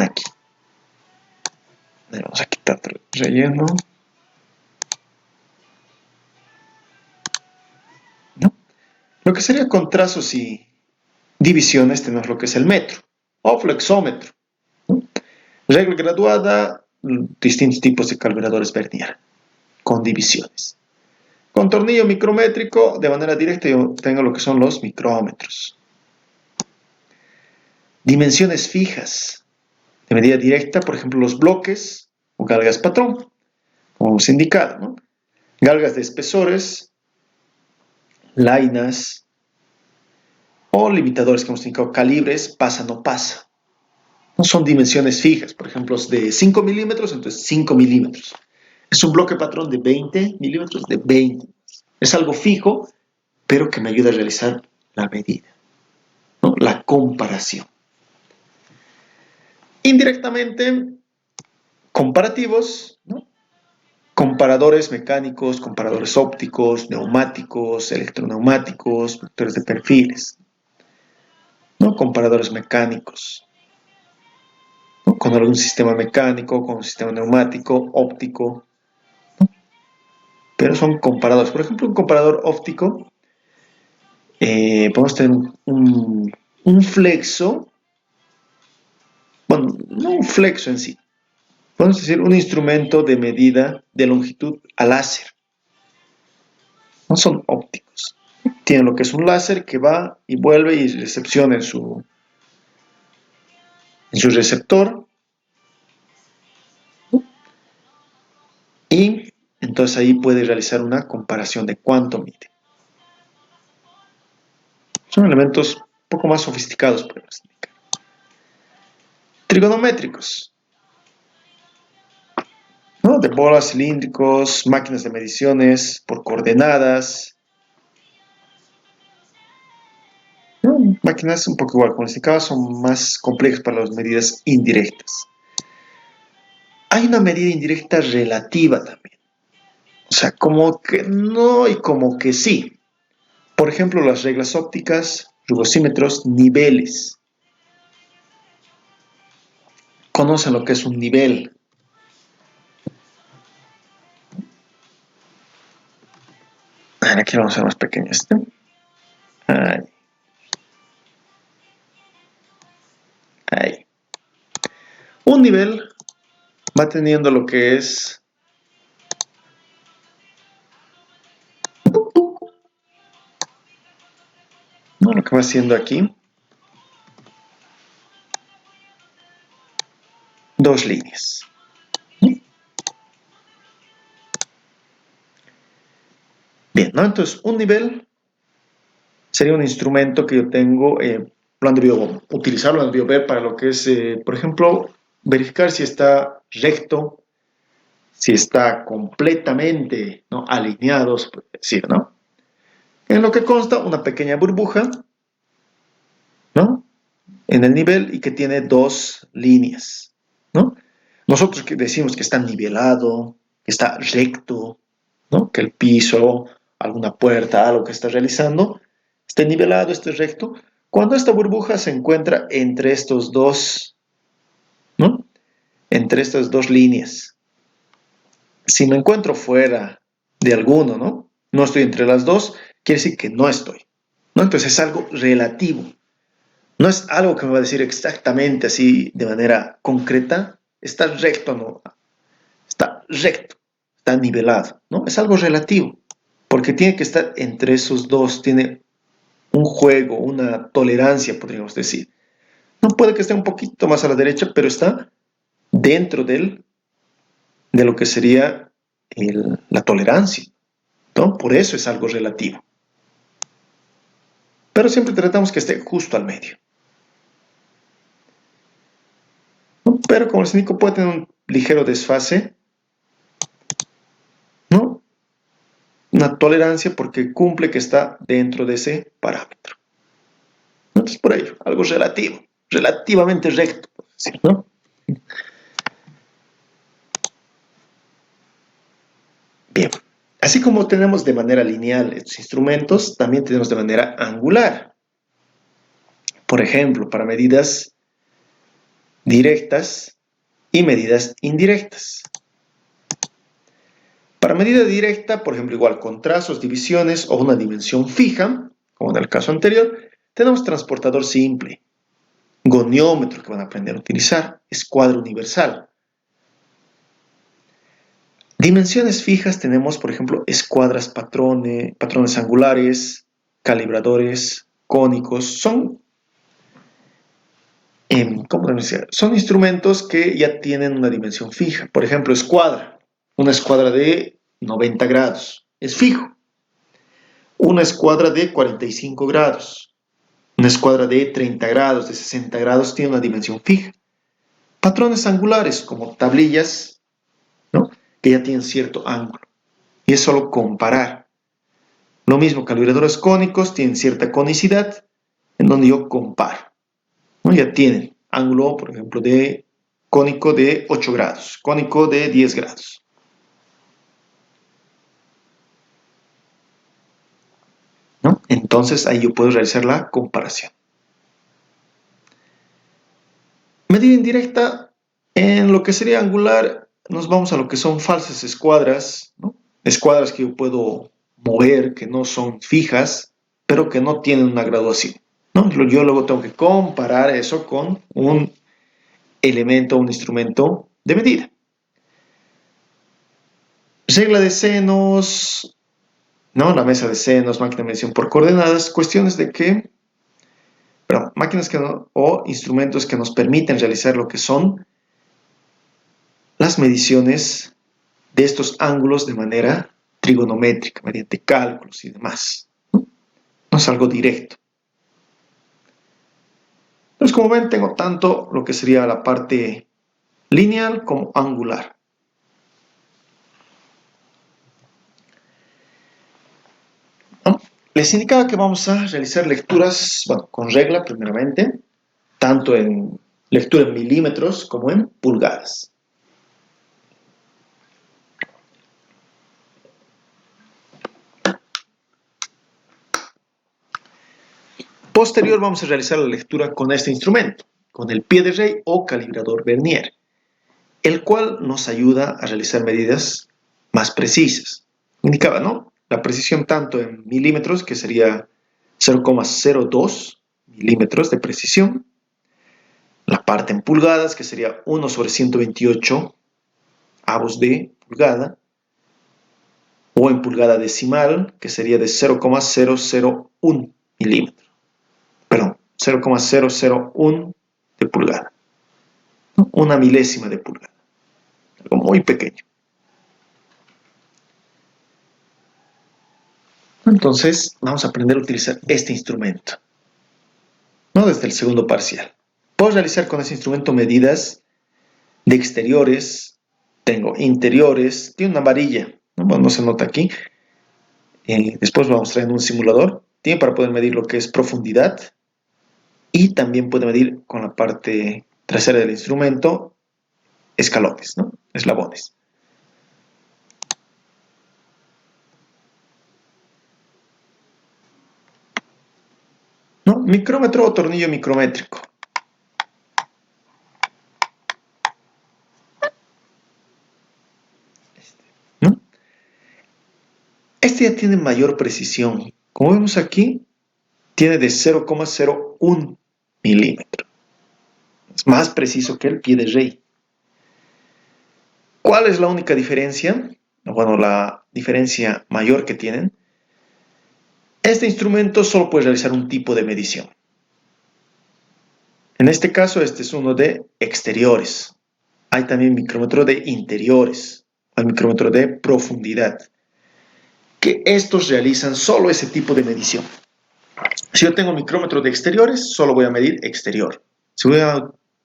S1: Aquí. Vamos a quitar el relleno. ¿No? Lo que sería con trazos y divisiones tenemos lo que es el metro o flexómetro, ¿no? Regla graduada, distintos tipos de calibradores vernier con divisiones. Con tornillo micrométrico, de manera directa, yo tengo lo que son los micrómetros. Dimensiones fijas, de medida directa, por ejemplo, los bloques o galgas patrón, como hemos indicado, ¿no? Galgas de espesores, lainas o limitadores que hemos indicado, calibres, pasa, no pasa. No son dimensiones fijas, por ejemplo, de 5 milímetros, entonces 5 milímetros. Es un bloque patrón de 20 milímetros, de 20. Es algo fijo, pero que me ayuda a realizar la medida, ¿no? La comparación. Indirectamente, comparativos, ¿no? Comparadores mecánicos, comparadores ópticos, neumáticos, electroneumáticos, vectores de perfiles, ¿no? Comparadores mecánicos, ¿no? Con algún sistema mecánico, con un sistema neumático, óptico, pero son comparadores. Por ejemplo, un comparador óptico, podemos tener un flexo, bueno, no un flexo en sí, podemos decir un instrumento de medida de longitud a láser. No son ópticos. Tienen lo que es un láser que va y vuelve y recepciona en su receptor, y entonces ahí puede realizar una comparación de cuánto mide. Son elementos un poco más sofisticados, podemos indicar. Trigonométricos, ¿no? De bolas, cilíndricos, máquinas de mediciones por coordenadas, ¿no? Máquinas un poco igual, como les indicaba, son más complejas para las medidas indirectas. Hay una medida indirecta relativa también. O sea, como que no y como que sí. Por ejemplo, las reglas ópticas, rugosímetros, niveles. Conocen lo que es un nivel. Aquí vamos a hacer más pequeño este. Ahí. Ahí. Un nivel va teniendo lo que es ¿no? Lo que va haciendo aquí, dos líneas. Bien, ¿no? Entonces, un nivel sería un instrumento que yo tengo, lo han debido utilizar, lo han debido ver para lo que es, por ejemplo, verificar si está recto, si está completamente, ¿no? Alineado, se puede decir, ¿no? En lo que consta una pequeña burbuja, ¿no? En el nivel y que tiene dos líneas, ¿no? Nosotros que decimos que está nivelado, que está recto, ¿no? Que el piso, alguna puerta, algo que está realizando, esté nivelado, esté recto. Cuando esta burbuja se encuentra entre estos dos, ¿no? Entre estas dos líneas. Si me encuentro fuera de alguno, ¿no? No estoy entre las dos, quiere decir que no estoy, ¿no? Entonces es algo relativo. No es algo que me va a decir exactamente así de manera concreta, está recto o no, está recto, está nivelado, ¿no? Es algo relativo, porque tiene que estar entre esos dos, tiene un juego, una tolerancia, podríamos decir. No puede que esté un poquito más a la derecha, pero está dentro de lo que sería la tolerancia, ¿no? Por eso es algo relativo. Pero siempre tratamos que esté justo al medio. ¿No? Pero como les indico, puede tener un ligero desfase, ¿no? Una tolerancia porque cumple que está dentro de ese parámetro. Entonces, por ello, algo relativo, relativamente recto, por decir, ¿no? Bien, así como tenemos de manera lineal estos instrumentos, también tenemos de manera angular. Por ejemplo, para medidas directas y medidas indirectas. Para medida directa, por ejemplo, igual con trazos, divisiones o una dimensión fija, como en el caso anterior, tenemos transportador simple, goniómetro que van a aprender a utilizar, escuadra universal. Dimensiones fijas tenemos, por ejemplo, escuadras patrones angulares, calibradores, cónicos. ¿Cómo decir? Son instrumentos que ya tienen una dimensión fija. Por ejemplo, escuadra. Una escuadra de 90 grados. Es fijo. Una escuadra de 45 grados. Una escuadra de 30 grados, de 60 grados, tiene una dimensión fija. Patrones angulares, como tablillas, ¿no? Que ya tienen cierto ángulo. Y es solo comparar. Lo mismo, calibradores cónicos tienen cierta conicidad, en donde yo comparo, ¿no? Ya tienen ángulo, por ejemplo, de cónico de 8 grados, cónico de 10 grados. ¿No? Entonces ahí yo puedo realizar la comparación. Medida indirecta En lo que sería angular, nos vamos a lo que son falsas escuadras, ¿no? Escuadras que yo puedo mover, que no son fijas, pero que no tienen una graduación, ¿no? Yo luego tengo que comparar eso con un elemento, un instrumento de medida. Regla de senos, ¿no? La mesa de senos, máquina de medición por coordenadas, cuestiones de que, pero máquinas que no, o instrumentos que nos permiten realizar lo que son las mediciones de estos ángulos de manera trigonométrica, mediante cálculos y demás. No es algo directo. Entonces, como ven, tengo tanto lo que sería la parte lineal como angular. ¿No? Les indicaba que vamos a realizar lecturas, bueno, con regla primeramente, tanto en lectura en milímetros como en pulgadas. Posterior vamos a realizar la lectura con este instrumento, con el pie de rey o calibrador Vernier, el cual nos ayuda a realizar medidas más precisas. Indicaba, ¿no? La precisión tanto en milímetros, que sería 0,02 milímetros de precisión, la parte en pulgadas, que sería 1 sobre 128 avos de pulgada, o en pulgada decimal, que sería de 0,001 milímetros. Perdón, 0,001 de pulgada. Una milésima de pulgada. Algo muy pequeño. Entonces, vamos a aprender a utilizar este instrumento, ¿no? Desde el segundo parcial. Puedo realizar con este instrumento medidas de exteriores, tengo interiores, tiene una varilla, ¿no? Bueno, no se nota aquí. Después lo vamos a mostrar en un simulador. Tiene para poder medir lo que es profundidad y también puede medir con la parte trasera del instrumento escalones, ¿no? Eslabones. ¿No? Micrómetro o tornillo micrométrico. ¿No? Este ya tiene mayor precisión. Como vemos aquí, tiene de 0,01 milímetro. Es más preciso que el pie de rey. ¿Cuál es la única diferencia? Bueno, la diferencia mayor que tienen. Este instrumento solo puede realizar un tipo de medición. En este caso, este es uno de exteriores. Hay también micrómetro de interiores. Hay micrómetro de profundidad. Que estos realizan solo ese tipo de medición. Si yo tengo micrómetro de exteriores, solo voy a medir exterior. Si voy a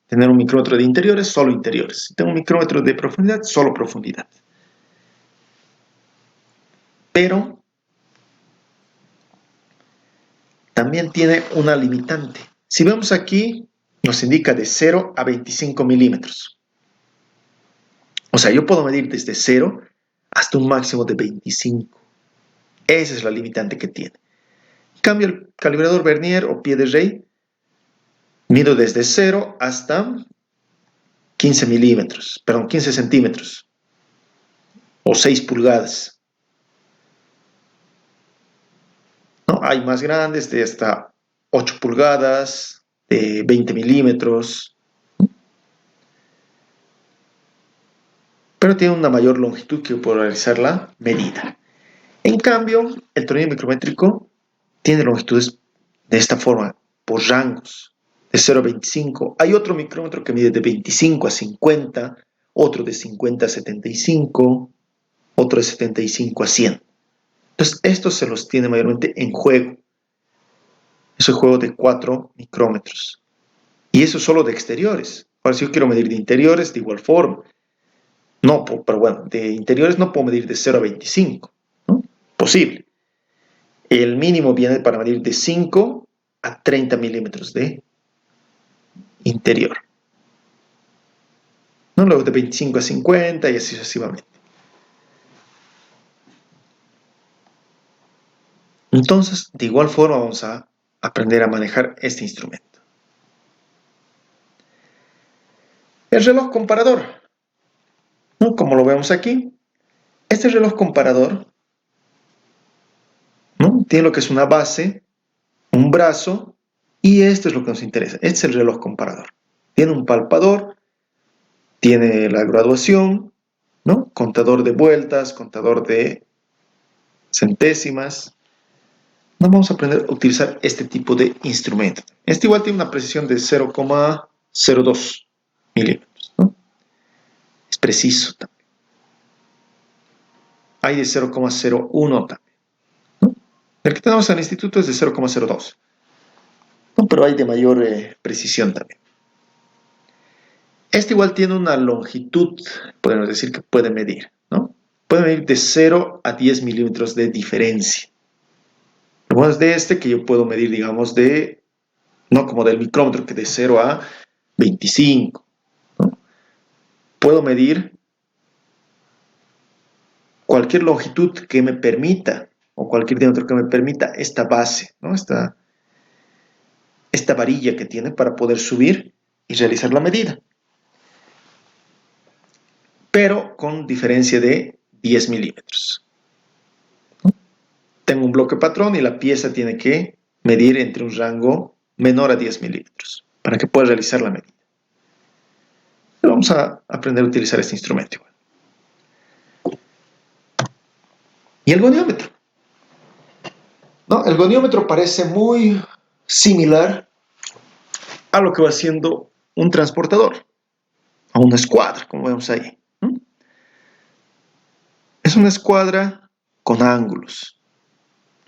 S1: tener un micrómetro de interiores, solo interiores. Si tengo un micrómetro de profundidad, solo profundidad. Pero también tiene una limitante. Si vemos aquí, nos indica de 0 a 25 milímetros. O sea, yo puedo medir desde 0 hasta un máximo de 25. Esa es la limitante que tiene. En cambio, el calibrador Vernier o pie de rey, mido desde 0 hasta 15 milímetros, perdón, 15 centímetros o 6 pulgadas. ¿No? Hay más grandes de hasta 8 pulgadas, de 20 milímetros, pero tiene una mayor longitud que por realizar la medida. En cambio, el tornillo micrométrico tiene longitudes de esta forma, por rangos, de 0 a 25. Hay otro micrómetro que mide de 25 a 50, otro de 50 a 75, otro de 75 a 100. Entonces, estos se los tiene mayormente en juego. Es un juego de 4 micrómetros. Y eso solo de exteriores. Ahora, si yo quiero medir de interiores, de igual forma. No, pero bueno, de interiores no puedo medir de 0 a 25. ¿No? Posible. El mínimo viene para medir de 5 a 30 milímetros de interior. ¿No? Luego de 25 a 50 y así sucesivamente. Entonces, de igual forma vamos a aprender a manejar este instrumento. El reloj comparador, ¿no? Como lo vemos aquí, este reloj comparador, ¿no? Tiene lo que es una base, un brazo, y esto es lo que nos interesa. Este es el reloj comparador. Tiene un palpador, tiene la graduación, ¿no? Contador de vueltas, contador de centésimas. Nos vamos a aprender a utilizar este tipo de instrumento. Este igual tiene una precisión de 0,02 milímetros, ¿no? Es preciso también. Hay de 0,01 también, ¿no? El que tenemos en el instituto es de 0,02, ¿no? Pero hay de mayor precisión también. Este igual tiene una longitud, podemos decir que puede medir, ¿no? Puede medir de 0 a 10 milímetros de diferencia. Lo bueno es de este que yo puedo medir, digamos, no como del micrómetro, que de 0 a 25, ¿no? Puedo medir cualquier longitud que me permita, o cualquier diámetro que me permita esta base, ¿no? Esta varilla que tiene para poder subir y realizar la medida. Pero con diferencia de 10 milímetros. Tengo un bloque patrón y la pieza tiene que medir entre un rango menor a 10 milímetros para que pueda realizar la medida. Vamos a aprender a utilizar este instrumento igual. Y el goniómetro, ¿no? El goniómetro parece muy similar a lo que va haciendo un transportador, a una escuadra, como vemos ahí. Es una escuadra con ángulos,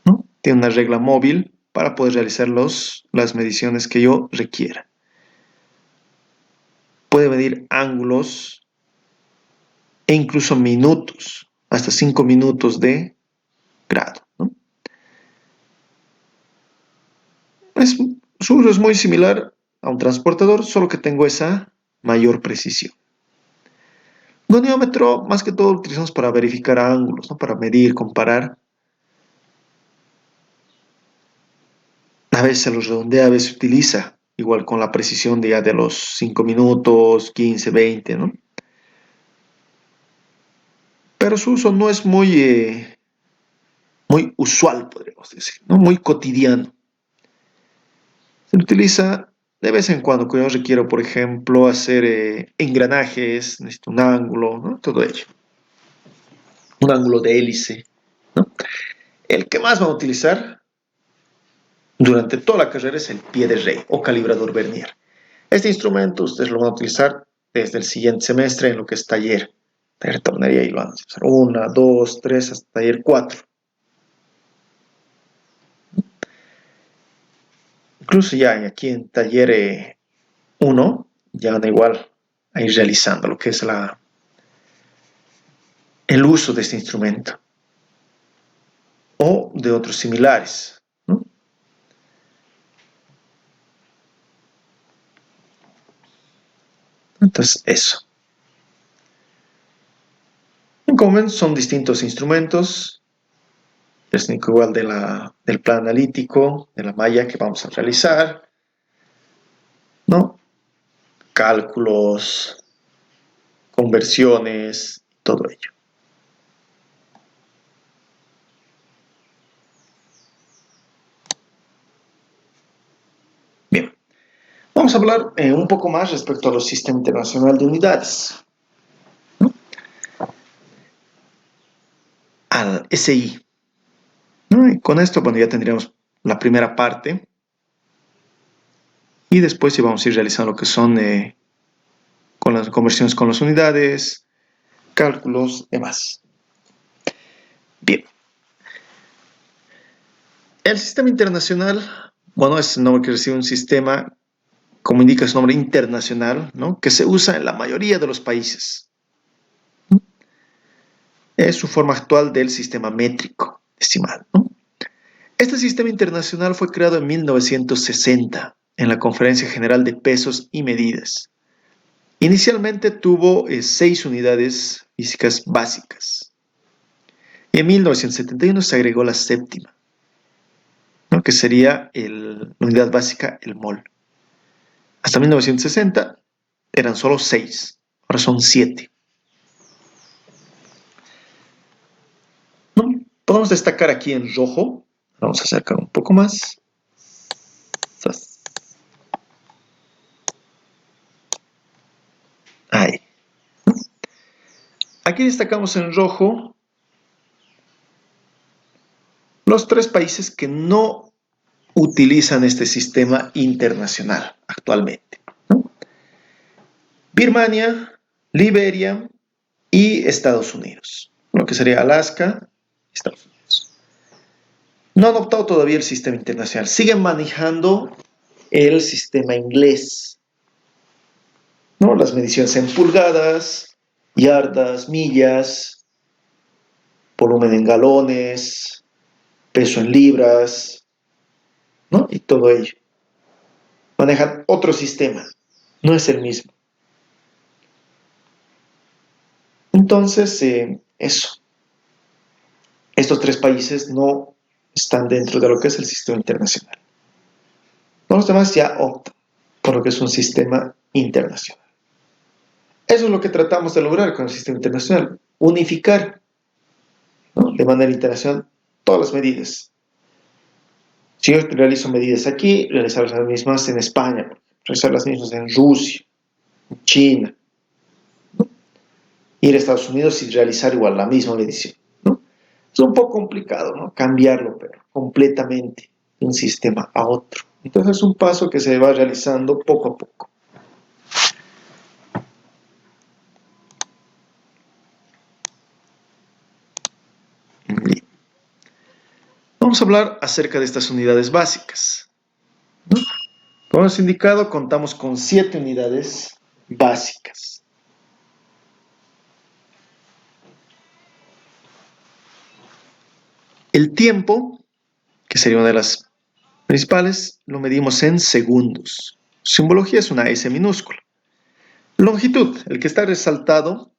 S1: ¿no? Tiene una regla móvil para poder realizar las mediciones que yo requiera. Puede medir ángulos e incluso minutos, hasta 5 minutos de grado, ¿no? Su uso es muy similar a un transportador, solo que tengo esa mayor precisión. Goniómetro, más que todo, lo utilizamos para verificar ángulos, ¿no? Para medir, comparar. A veces se los redondea, a veces se utiliza, igual con la precisión de ya de los 5 minutos, 15, 20, ¿no? Pero su uso no es muy usual, podríamos decir, ¿no? Muy cotidiano. Se utiliza de vez en cuando yo requiero, por ejemplo, hacer engranajes, necesito un ángulo, ¿no? Todo ello. Un ángulo de hélice, ¿no? El que más van a utilizar durante toda la carrera es el pie de rey o calibrador vernier. Este instrumento ustedes lo van a utilizar desde el siguiente semestre en lo que es taller de tornería, y lo van a usar 1, 2, 3, hasta taller 4. Incluso ya aquí en taller 1 ya van igual a ir realizando lo que es el uso de este instrumento o de otros similares, ¿no? Entonces, eso. Como ven, son distintos instrumentos. Es igual del plan analítico, de la malla que vamos a realizar, ¿no? Cálculos, conversiones, todo ello. Bien, vamos a hablar un poco más respecto a los sistemas internacionales de unidades, ¿no? Al SI, ¿no? Y con esto, bueno, ya tendríamos la primera parte y después sí vamos a ir realizando lo que son con las conversiones con las unidades, cálculos, demás. Bien. El sistema internacional, bueno, es el nombre que recibe un sistema, como indica su nombre, internacional, ¿no? Que se usa en la mayoría de los países. Es su forma actual del sistema métrico decimal, ¿no? Este sistema internacional fue creado en 1960 en la Conferencia General de Pesos y Medidas. Inicialmente tuvo 6 unidades físicas básicas. Y en 1971 se agregó la séptima, ¿no? Que sería la unidad básica, el mol. Hasta 1960 eran solo 6, ahora son 7. ¿No? Podemos destacar aquí en rojo, vamos a acercar un poco más. Ahí. Aquí destacamos en rojo los 3 países que no utilizan este sistema internacional actualmente, ¿no? Birmania, Liberia y Estados Unidos, lo que sería Alaska, Estados Unidos. No han optado todavía el sistema internacional, siguen manejando el sistema inglés, ¿no? Las mediciones en pulgadas, yardas, millas, volumen en galones, peso en libras, ¿no? Y todo ello. Manejan otro sistema, no es el mismo. Entonces, eso. Estos 3 países no están dentro de lo que es el sistema internacional. Los demás ya optan por lo que es un sistema internacional. Eso es lo que tratamos de lograr con el sistema internacional, unificar, ¿no? De manera internacional todas las medidas. Si yo realizo medidas aquí, realizar las mismas en España, realizar las mismas en Rusia, en China, ¿no? Ir a Estados Unidos y realizar igual la misma medición, ¿no? Es un poco complicado, ¿no? Cambiarlo, pero completamente de un sistema a otro. Entonces es un paso que se va realizando poco a poco. Bien. Vamos a hablar acerca de estas unidades básicas, ¿no? Como hemos indicado, contamos con 7 unidades básicas. El tiempo, que sería una de las principales, lo medimos en segundos. Su simbología es una S minúscula. Longitud, el que está resaltado,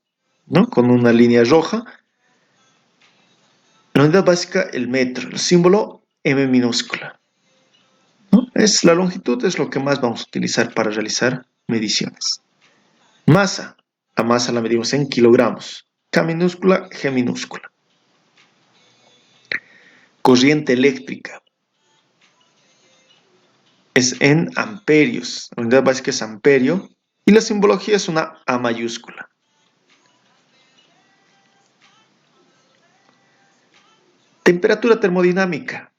S1: ¿no? Con una línea roja. La unidad básica, el metro, el símbolo M minúscula, ¿no? Es la longitud, es lo que más vamos a utilizar para realizar mediciones. Masa, la masa la medimos en kilogramos. K minúscula, G minúscula. Corriente eléctrica es en amperios. La unidad básica es amperio y la simbología es una A mayúscula. Temperatura termodinámica.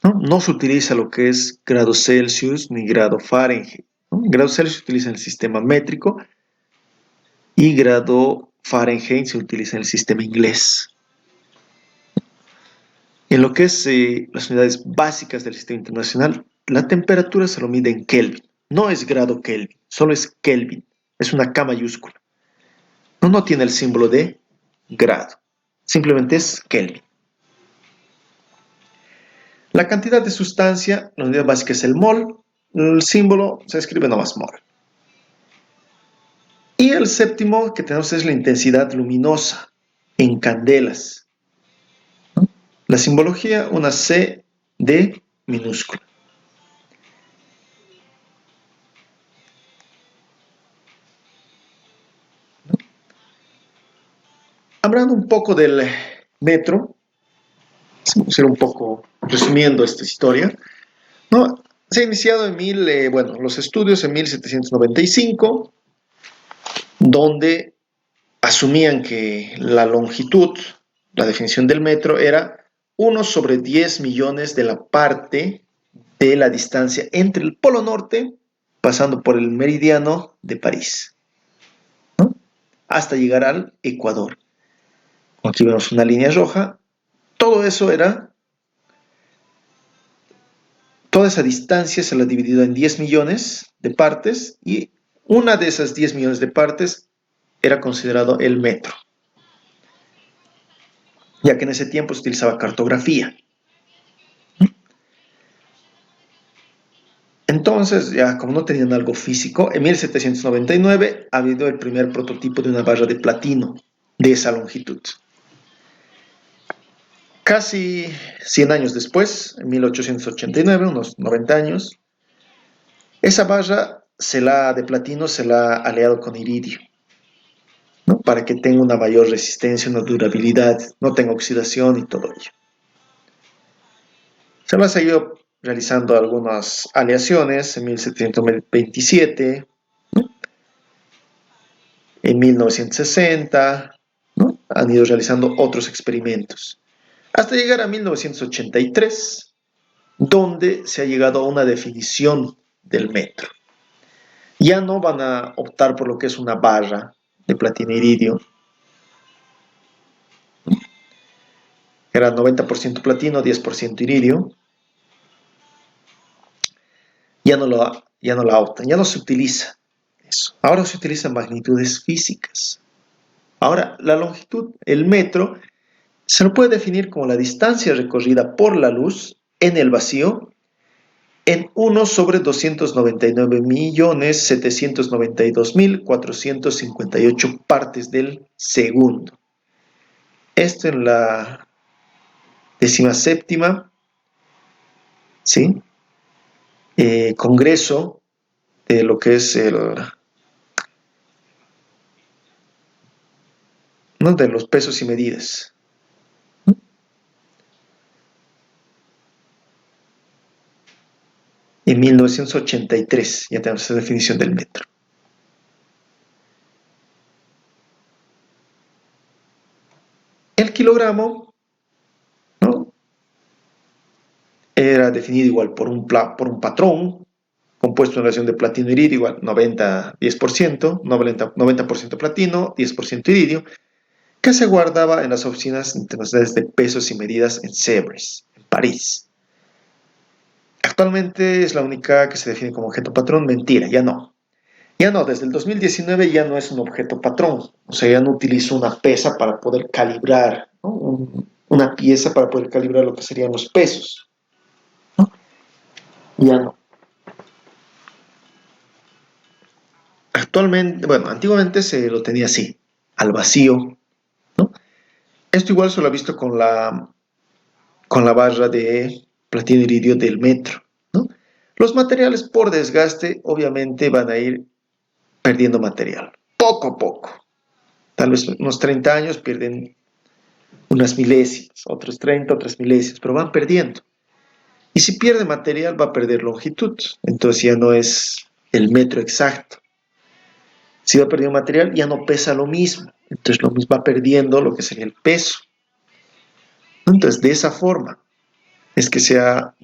S1: No se utiliza lo que es grado Celsius ni grado Fahrenheit, ¿no? Grado Celsius se utiliza en el sistema métrico y grado Fahrenheit se utiliza en el sistema inglés. En lo que es las unidades básicas del sistema internacional, la temperatura se lo mide en Kelvin. No es grado Kelvin, solo es Kelvin. Es una K mayúscula. No tiene el símbolo de grado. Simplemente es Kelvin. La cantidad de sustancia, la unidad básica es el mol. El símbolo se escribe nomás mol. Y el séptimo que tenemos es la intensidad luminosa en candelas. La simbología, una C de minúscula. Hablando un poco del metro, vamos a ir un poco resumiendo esta historia, ¿no? Se ha iniciado en los estudios en 1795, donde asumían que la longitud, la definición del metro, era 1 sobre 10 millones de la parte de la distancia entre el Polo Norte, pasando por el meridiano de París, ¿no? Hasta llegar al Ecuador. Aquí vemos una línea roja. Todo eso era, toda esa distancia se la ha dividido en 10 millones de partes y una de esas 10 millones de partes era considerado el metro, ya que en ese tiempo se utilizaba cartografía. Entonces, ya como no tenían algo físico, en 1799 ha habido el primer prototipo de una barra de platino de esa longitud. Casi 100 años después, en 1889, unos 90 años, esa barra de platino se la ha aliado con iridio, ¿no? Para que tenga una mayor resistencia, una durabilidad, no tenga oxidación y todo ello. Se las ha ido realizando algunas aleaciones en 1727, ¿no? En 1960, ¿no? Han ido realizando otros experimentos, hasta llegar a 1983, donde se ha llegado a una definición del metro. Ya no van a optar por lo que es una barra de platino e iridio, era 90% platino, 10% iridio, ya no la optan, ya no se utiliza eso. Ahora se utilizan magnitudes físicas. Ahora, la longitud, el metro, se lo puede definir como la distancia recorrida por la luz en el vacío en 1 sobre 299.792.458 partes del segundo. Esto en la 17ª, ¿sí? Congreso de lo que es ¿no? De los pesos y medidas. En 1983 ya tenemos esa definición del metro. El kilogramo, ¿no? Era definido igual por un patrón compuesto en relación de platino iridio igual 90-10%, 90% platino, 10% iridio, que se guardaba en las oficinas internacionales de pesos y medidas en Sèvres, en París. Actualmente es la única que se define como objeto patrón. Mentira, ya no. Ya no, desde el 2019 ya no es un objeto patrón. O sea, ya no utilizo una pesa para poder calibrar, ¿no? Una pieza para poder calibrar lo que serían los pesos, ¿no? Ya no. Actualmente, bueno, antiguamente se lo tenía así, al vacío, ¿no? Esto igual se lo ha visto con la barra de platino iridio del metro, ¿no? Los materiales por desgaste obviamente van a ir perdiendo material, poco a poco. Tal vez unos 30 años pierden unas milésimas, otros 30, otras milésimas, pero van perdiendo. Y si pierde material va a perder longitud, entonces ya no es el metro exacto. Si va perdiendo material ya no pesa lo mismo, entonces lo mismo va perdiendo lo que sería el peso. Entonces de esa forma es que se ha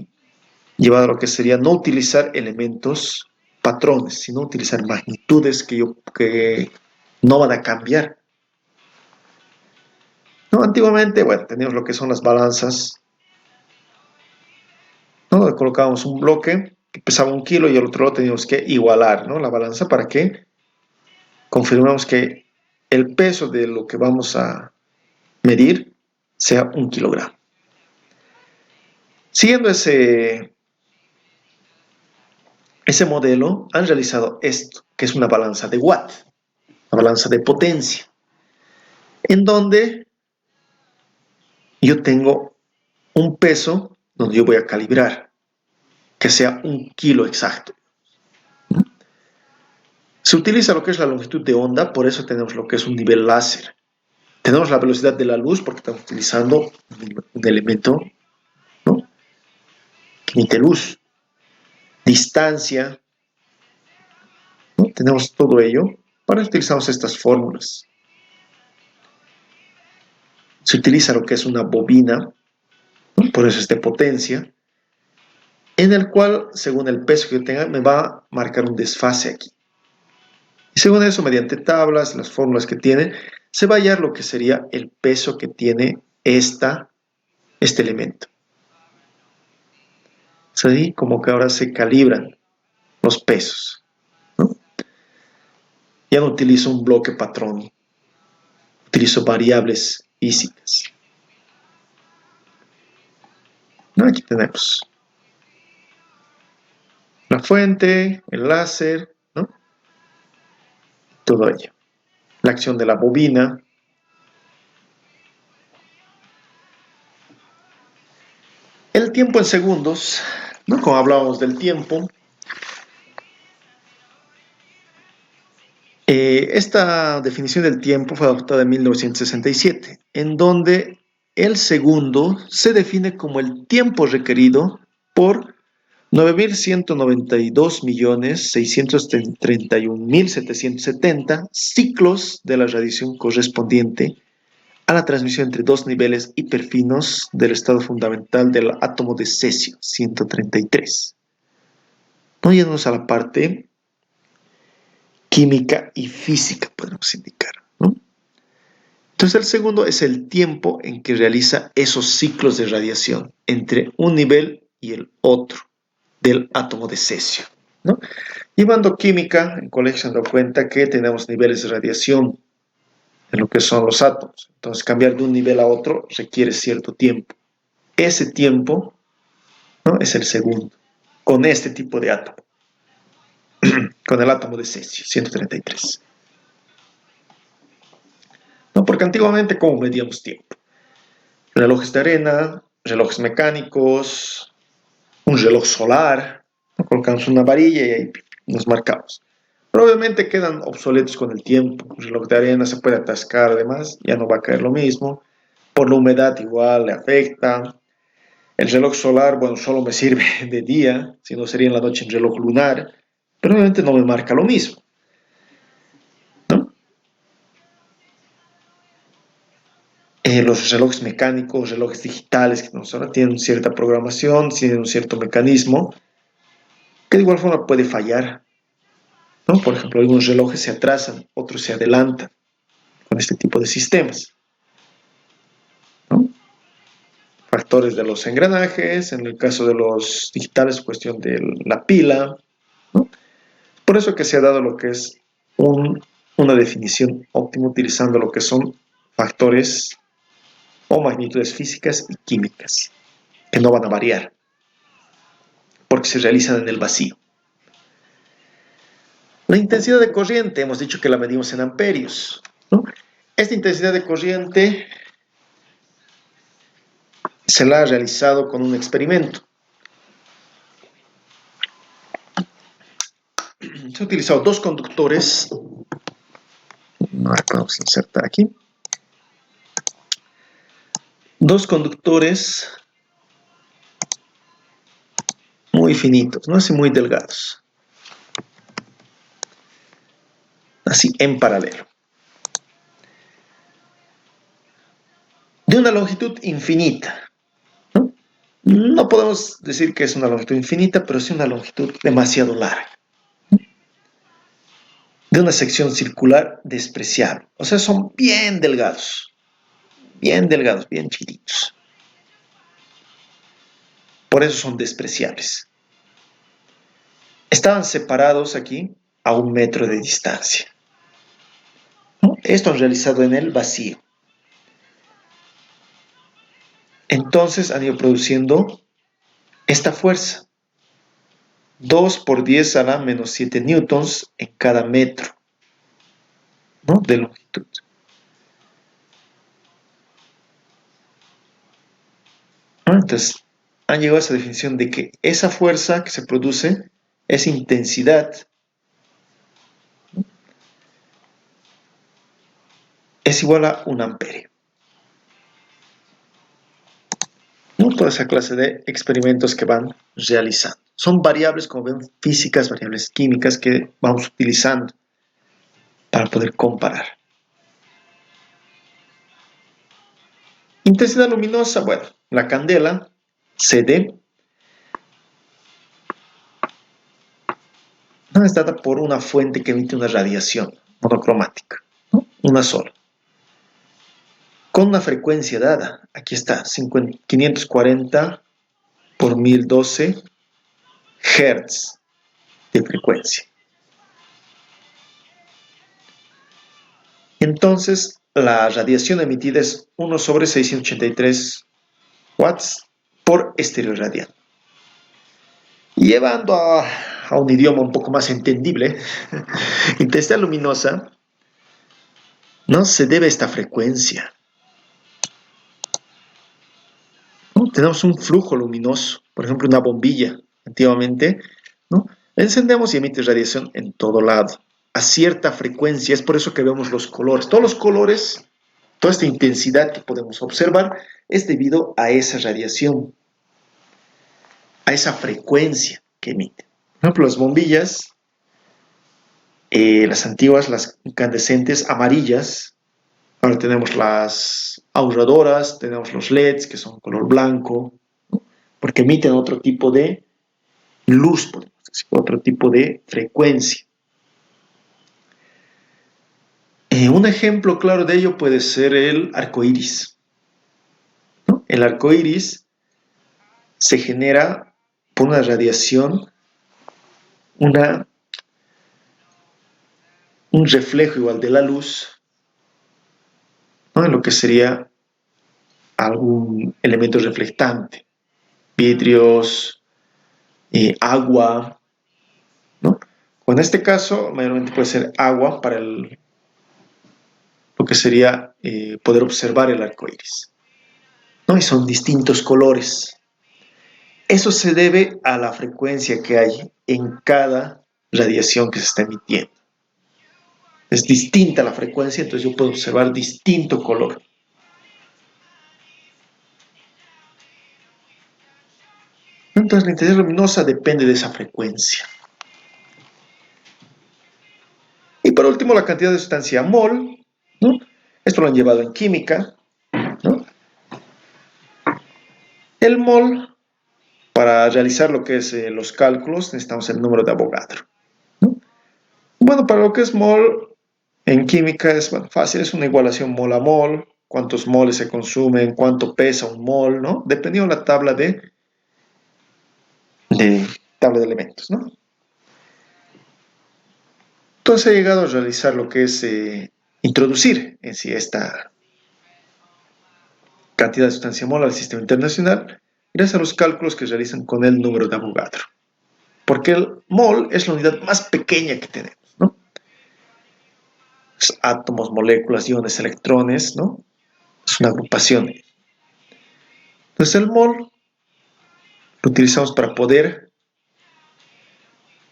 S1: llevado a lo que sería no utilizar elementos patrones, sino utilizar magnitudes que no van a cambiar. ¿No? Antiguamente, bueno, teníamos lo que son las balanzas, ¿no? Colocábamos un bloque que pesaba 1 kilo y al otro lado teníamos que igualar, ¿no? La balanza para que confirmemos que el peso de lo que vamos a medir sea 1 kilogramo. Siguiendo ese modelo, han realizado esto, que es una balanza de Watt, una balanza de potencia, en donde yo tengo un peso donde yo voy a calibrar, que sea 1 kilo exacto. Se utiliza lo que es la longitud de onda, por eso tenemos lo que es un nivel láser. Tenemos la velocidad de la luz porque estamos utilizando un elemento, ¿no? Que emite luz. Distancia, ¿no? Tenemos todo ello. Para eso utilizamos estas fórmulas. Se utiliza lo que es una bobina, ¿no? Por eso es de potencia, en el cual, según el peso que yo tenga, me va a marcar un desfase aquí. Y según eso, mediante tablas, las fórmulas que tiene, se va a hallar lo que sería el peso que tiene este elemento. Es así como que ahora se calibran los pesos, ¿no? Ya no utilizo un bloque patrón, utilizo variables físicas. ¿No? Aquí tenemos la fuente, el láser, ¿no? Todo ello. La acción de la bobina. El tiempo en segundos, ¿no? Como hablábamos del tiempo, esta definición del tiempo fue adoptada en 1967, en donde el segundo se define como el tiempo requerido por 9.192.631.770 ciclos de la radiación correspondiente a la transmisión entre dos niveles hiperfinos del estado fundamental del átomo de cesio 133. No yéndonos a la parte química y física, podemos indicar, ¿no? Entonces el segundo es el tiempo en que realiza esos ciclos de radiación entre un nivel y el otro del átomo de cesio, ¿no? Llevando química, en colegio se han dado cuenta que tenemos niveles de radiación en lo que son los átomos. Entonces cambiar de un nivel a otro requiere cierto tiempo. Ese tiempo, ¿no?, es el segundo, con este tipo de átomo, con el átomo de cesio 133. ¿No? Porque antiguamente, ¿cómo medíamos tiempo? Relojes de arena, relojes mecánicos, un reloj solar, ¿no? Colocamos una varilla y ahí nos marcamos. Pero obviamente quedan obsoletos con el tiempo. Un reloj de arena se puede atascar, además, ya no va a caer lo mismo. Por la humedad igual le afecta. El reloj solar, bueno, solo me sirve de día, si no sería en la noche en reloj lunar, pero obviamente no me marca lo mismo, ¿no? Los relojes mecánicos, relojes digitales, que ahora tienen cierta programación, tienen un cierto mecanismo, que de igual forma puede fallar, ¿no? Por ejemplo, algunos relojes se atrasan, otros se adelantan con este tipo de sistemas, ¿no? Factores de los engranajes, en el caso de los digitales, cuestión de la pila, ¿no? Por eso que se ha dado lo que es una definición óptima utilizando lo que son factores o magnitudes físicas y químicas, que no van a variar, porque se realizan en el vacío. La intensidad de corriente, hemos dicho que la medimos en amperios, ¿no? Esta intensidad de corriente se la ha realizado con un experimento. Se han utilizado dos conductores. Vamos a insertar aquí. Dos conductores muy finitos, no así muy delgados. Así en paralelo. De una longitud infinita, ¿no? No podemos decir que es una longitud infinita, pero sí una longitud demasiado larga. De una sección circular despreciable. O sea, son bien delgados, bien chiquitos. Por eso son despreciables. Estaban separados aquí a 1 metro de distancia, ¿no? Esto han realizado en el vacío. Entonces han ido produciendo esta fuerza. 2 por 10 a la menos 7 newtons en cada metro, ¿no?, de longitud. Entonces, han llegado a esa definición de que esa fuerza que se produce, esa intensidad, es igual a 1 amperio. ¿No? Toda esa clase de experimentos que van realizando. Son variables, como ven, físicas, variables químicas que vamos utilizando para poder comparar. Intensidad luminosa, bueno, la candela, CD, no es dada por una fuente que emite una radiación monocromática, ¿no? Una sola. Con una frecuencia dada, aquí está, 540 por 1012 Hz de frecuencia. Entonces, la radiación emitida es 1 sobre 683 watts por estéreo radiano. Llevando a un idioma un poco más entendible, intensidad luminosa no se debe a esta frecuencia, ¿no? Tenemos un flujo luminoso, por ejemplo, una bombilla, antiguamente, ¿no? La encendemos y emite radiación en todo lado. a cierta frecuencia. Es por eso que vemos los colores. Todos los colores, toda esta intensidad que podemos observar es debido a esa radiación, a esa frecuencia que emite. Por ejemplo, las bombillas, las antiguas, las incandescentes amarillas. Ahora tenemos las ahorradoras, tenemos los LEDs que son color blanco, ¿no? Porque emiten otro tipo de luz, podemos decir, otro tipo de frecuencia. Un ejemplo claro de ello puede ser el arco iris, ¿no? El arco iris se genera por una radiación, una, un reflejo igual de la luz, ¿no? En lo que sería algún elemento reflectante, vidrios, agua, ¿no? O en este caso, mayormente puede ser agua para lo que sería poder observar el arco iris, ¿no? Y son distintos colores. Eso se debe a la frecuencia que hay en cada radiación que se está emitiendo. Es distinta la frecuencia, entonces yo puedo observar distinto color. Entonces la intensidad luminosa depende de esa frecuencia. Y por último, la cantidad de sustancia mol, ¿no? Esto lo han llevado en química, ¿no? El mol, para realizar lo que es los cálculos, necesitamos el número de Avogadro, ¿no? Bueno, para lo que es mol, en química es bueno, fácil, es una igualación mol a mol, cuántos moles se consumen, cuánto pesa un mol, ¿no? Dependiendo de la tabla de elementos, ¿no? Entonces he llegado a realizar lo que es introducir en sí esta cantidad de sustancia mol al sistema internacional gracias a los cálculos que realizan con el número de Avogadro. Porque el mol es la unidad más pequeña que tenemos, ¿no? Es átomos, moléculas, iones, electrones, ¿no? Es una agrupación. Entonces el mol lo utilizamos para poder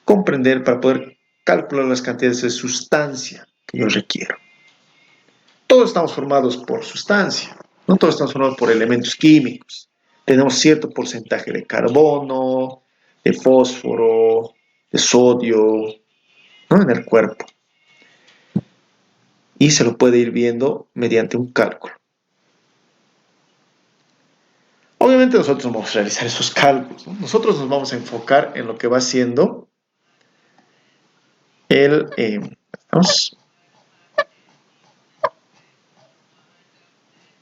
S1: comprender, para poder calcular las cantidades de sustancia que yo requiero. Todos estamos formados por sustancia, no todos estamos formados por elementos químicos. Tenemos cierto porcentaje de carbono, de fósforo, de sodio, ¿no? En el cuerpo. Y se lo puede ir viendo mediante un cálculo. Obviamente nosotros no vamos a realizar esos cálculos, ¿no? Nosotros nos vamos a enfocar en lo que va siendo el,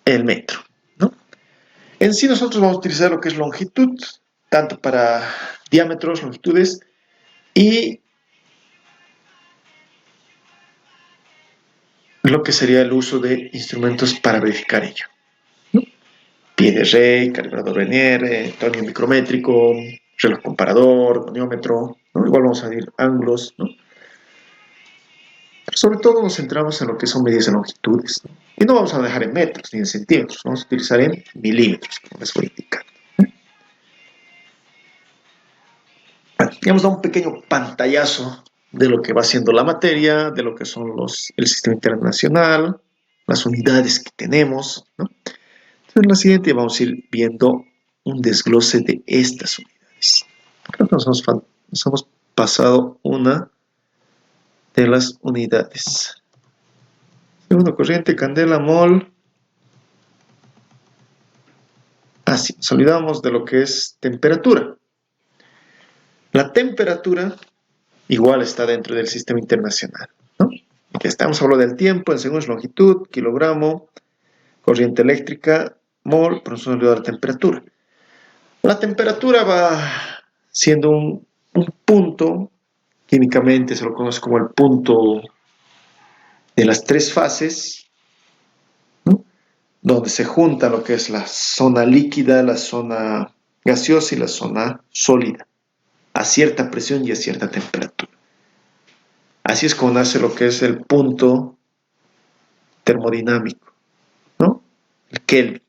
S1: el metro, ¿no? En sí nosotros vamos a utilizar lo que es longitud, tanto para diámetros, longitudes y lo que sería el uso de instrumentos para verificar ello, ¿no? Pie de rey, calibrador Vernier, tornillo micrométrico, reloj comparador, goniómetro, ¿no? Igual vamos a medir ángulos, ¿no? Pero sobre todo nos centramos en lo que son medidas de longitudes, ¿no? Y no vamos a dejar en metros ni en centímetros, vamos a utilizar en milímetros, como les voy a indicar. Bueno, ya hemos dado un pequeño pantallazo de lo que va siendo la materia, de lo que son el sistema internacional, las unidades que tenemos, ¿no? Entonces, en la siguiente vamos a ir viendo un desglose de estas unidades. Creo que nos hemos pasado una de las unidades. Segundo corriente, candela, mol. Así, nos olvidamos de lo que es temperatura. La temperatura igual está dentro del sistema internacional, ¿no? Aquí estamos hablando del tiempo en segundos, longitud, kilogramo, corriente eléctrica, mol, pero nos olvidó la temperatura. La temperatura va siendo un punto, químicamente se lo conoce como el punto de las tres fases, ¿no? Donde se junta lo que es la zona líquida, la zona gaseosa y la zona sólida, a cierta presión y a cierta temperatura. Así es como nace lo que es el punto termodinámico, ¿no? El Kelvin.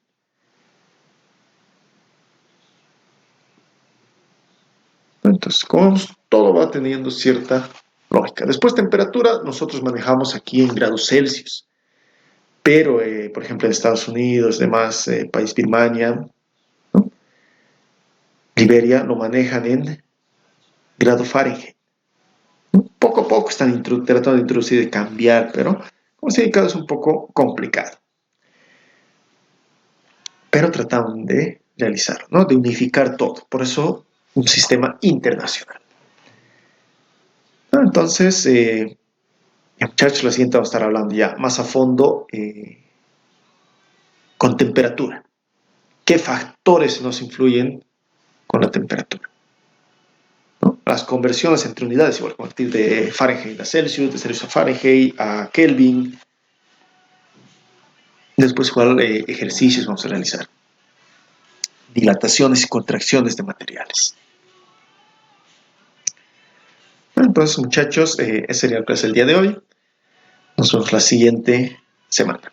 S1: Entonces, como vemos, todo va teniendo cierta lógica. Después temperatura, nosotros manejamos aquí en grados Celsius, pero por ejemplo en Estados Unidos, demás, país Birmania, ¿no? Liberia, lo manejan en grado Fahrenheit. Poco a poco están tratando de introducir y cambiar, pero como se dice, es un poco complicado. Pero trataron de realizarlo, ¿no? De unificar todo. Por eso, un sistema internacional. Entonces, muchachos, la siguiente vamos a estar hablando ya más a fondo con temperatura. ¿Qué factores nos influyen con la temperatura? ¿No? Las conversiones entre unidades, igual convertir de Fahrenheit a Celsius, de Celsius a Fahrenheit, a Kelvin. Después, igual ejercicios vamos a realizar. Dilataciones y contracciones de materiales. Entonces, muchachos, ese sería el clase del día de hoy. Nos vemos la siguiente semana.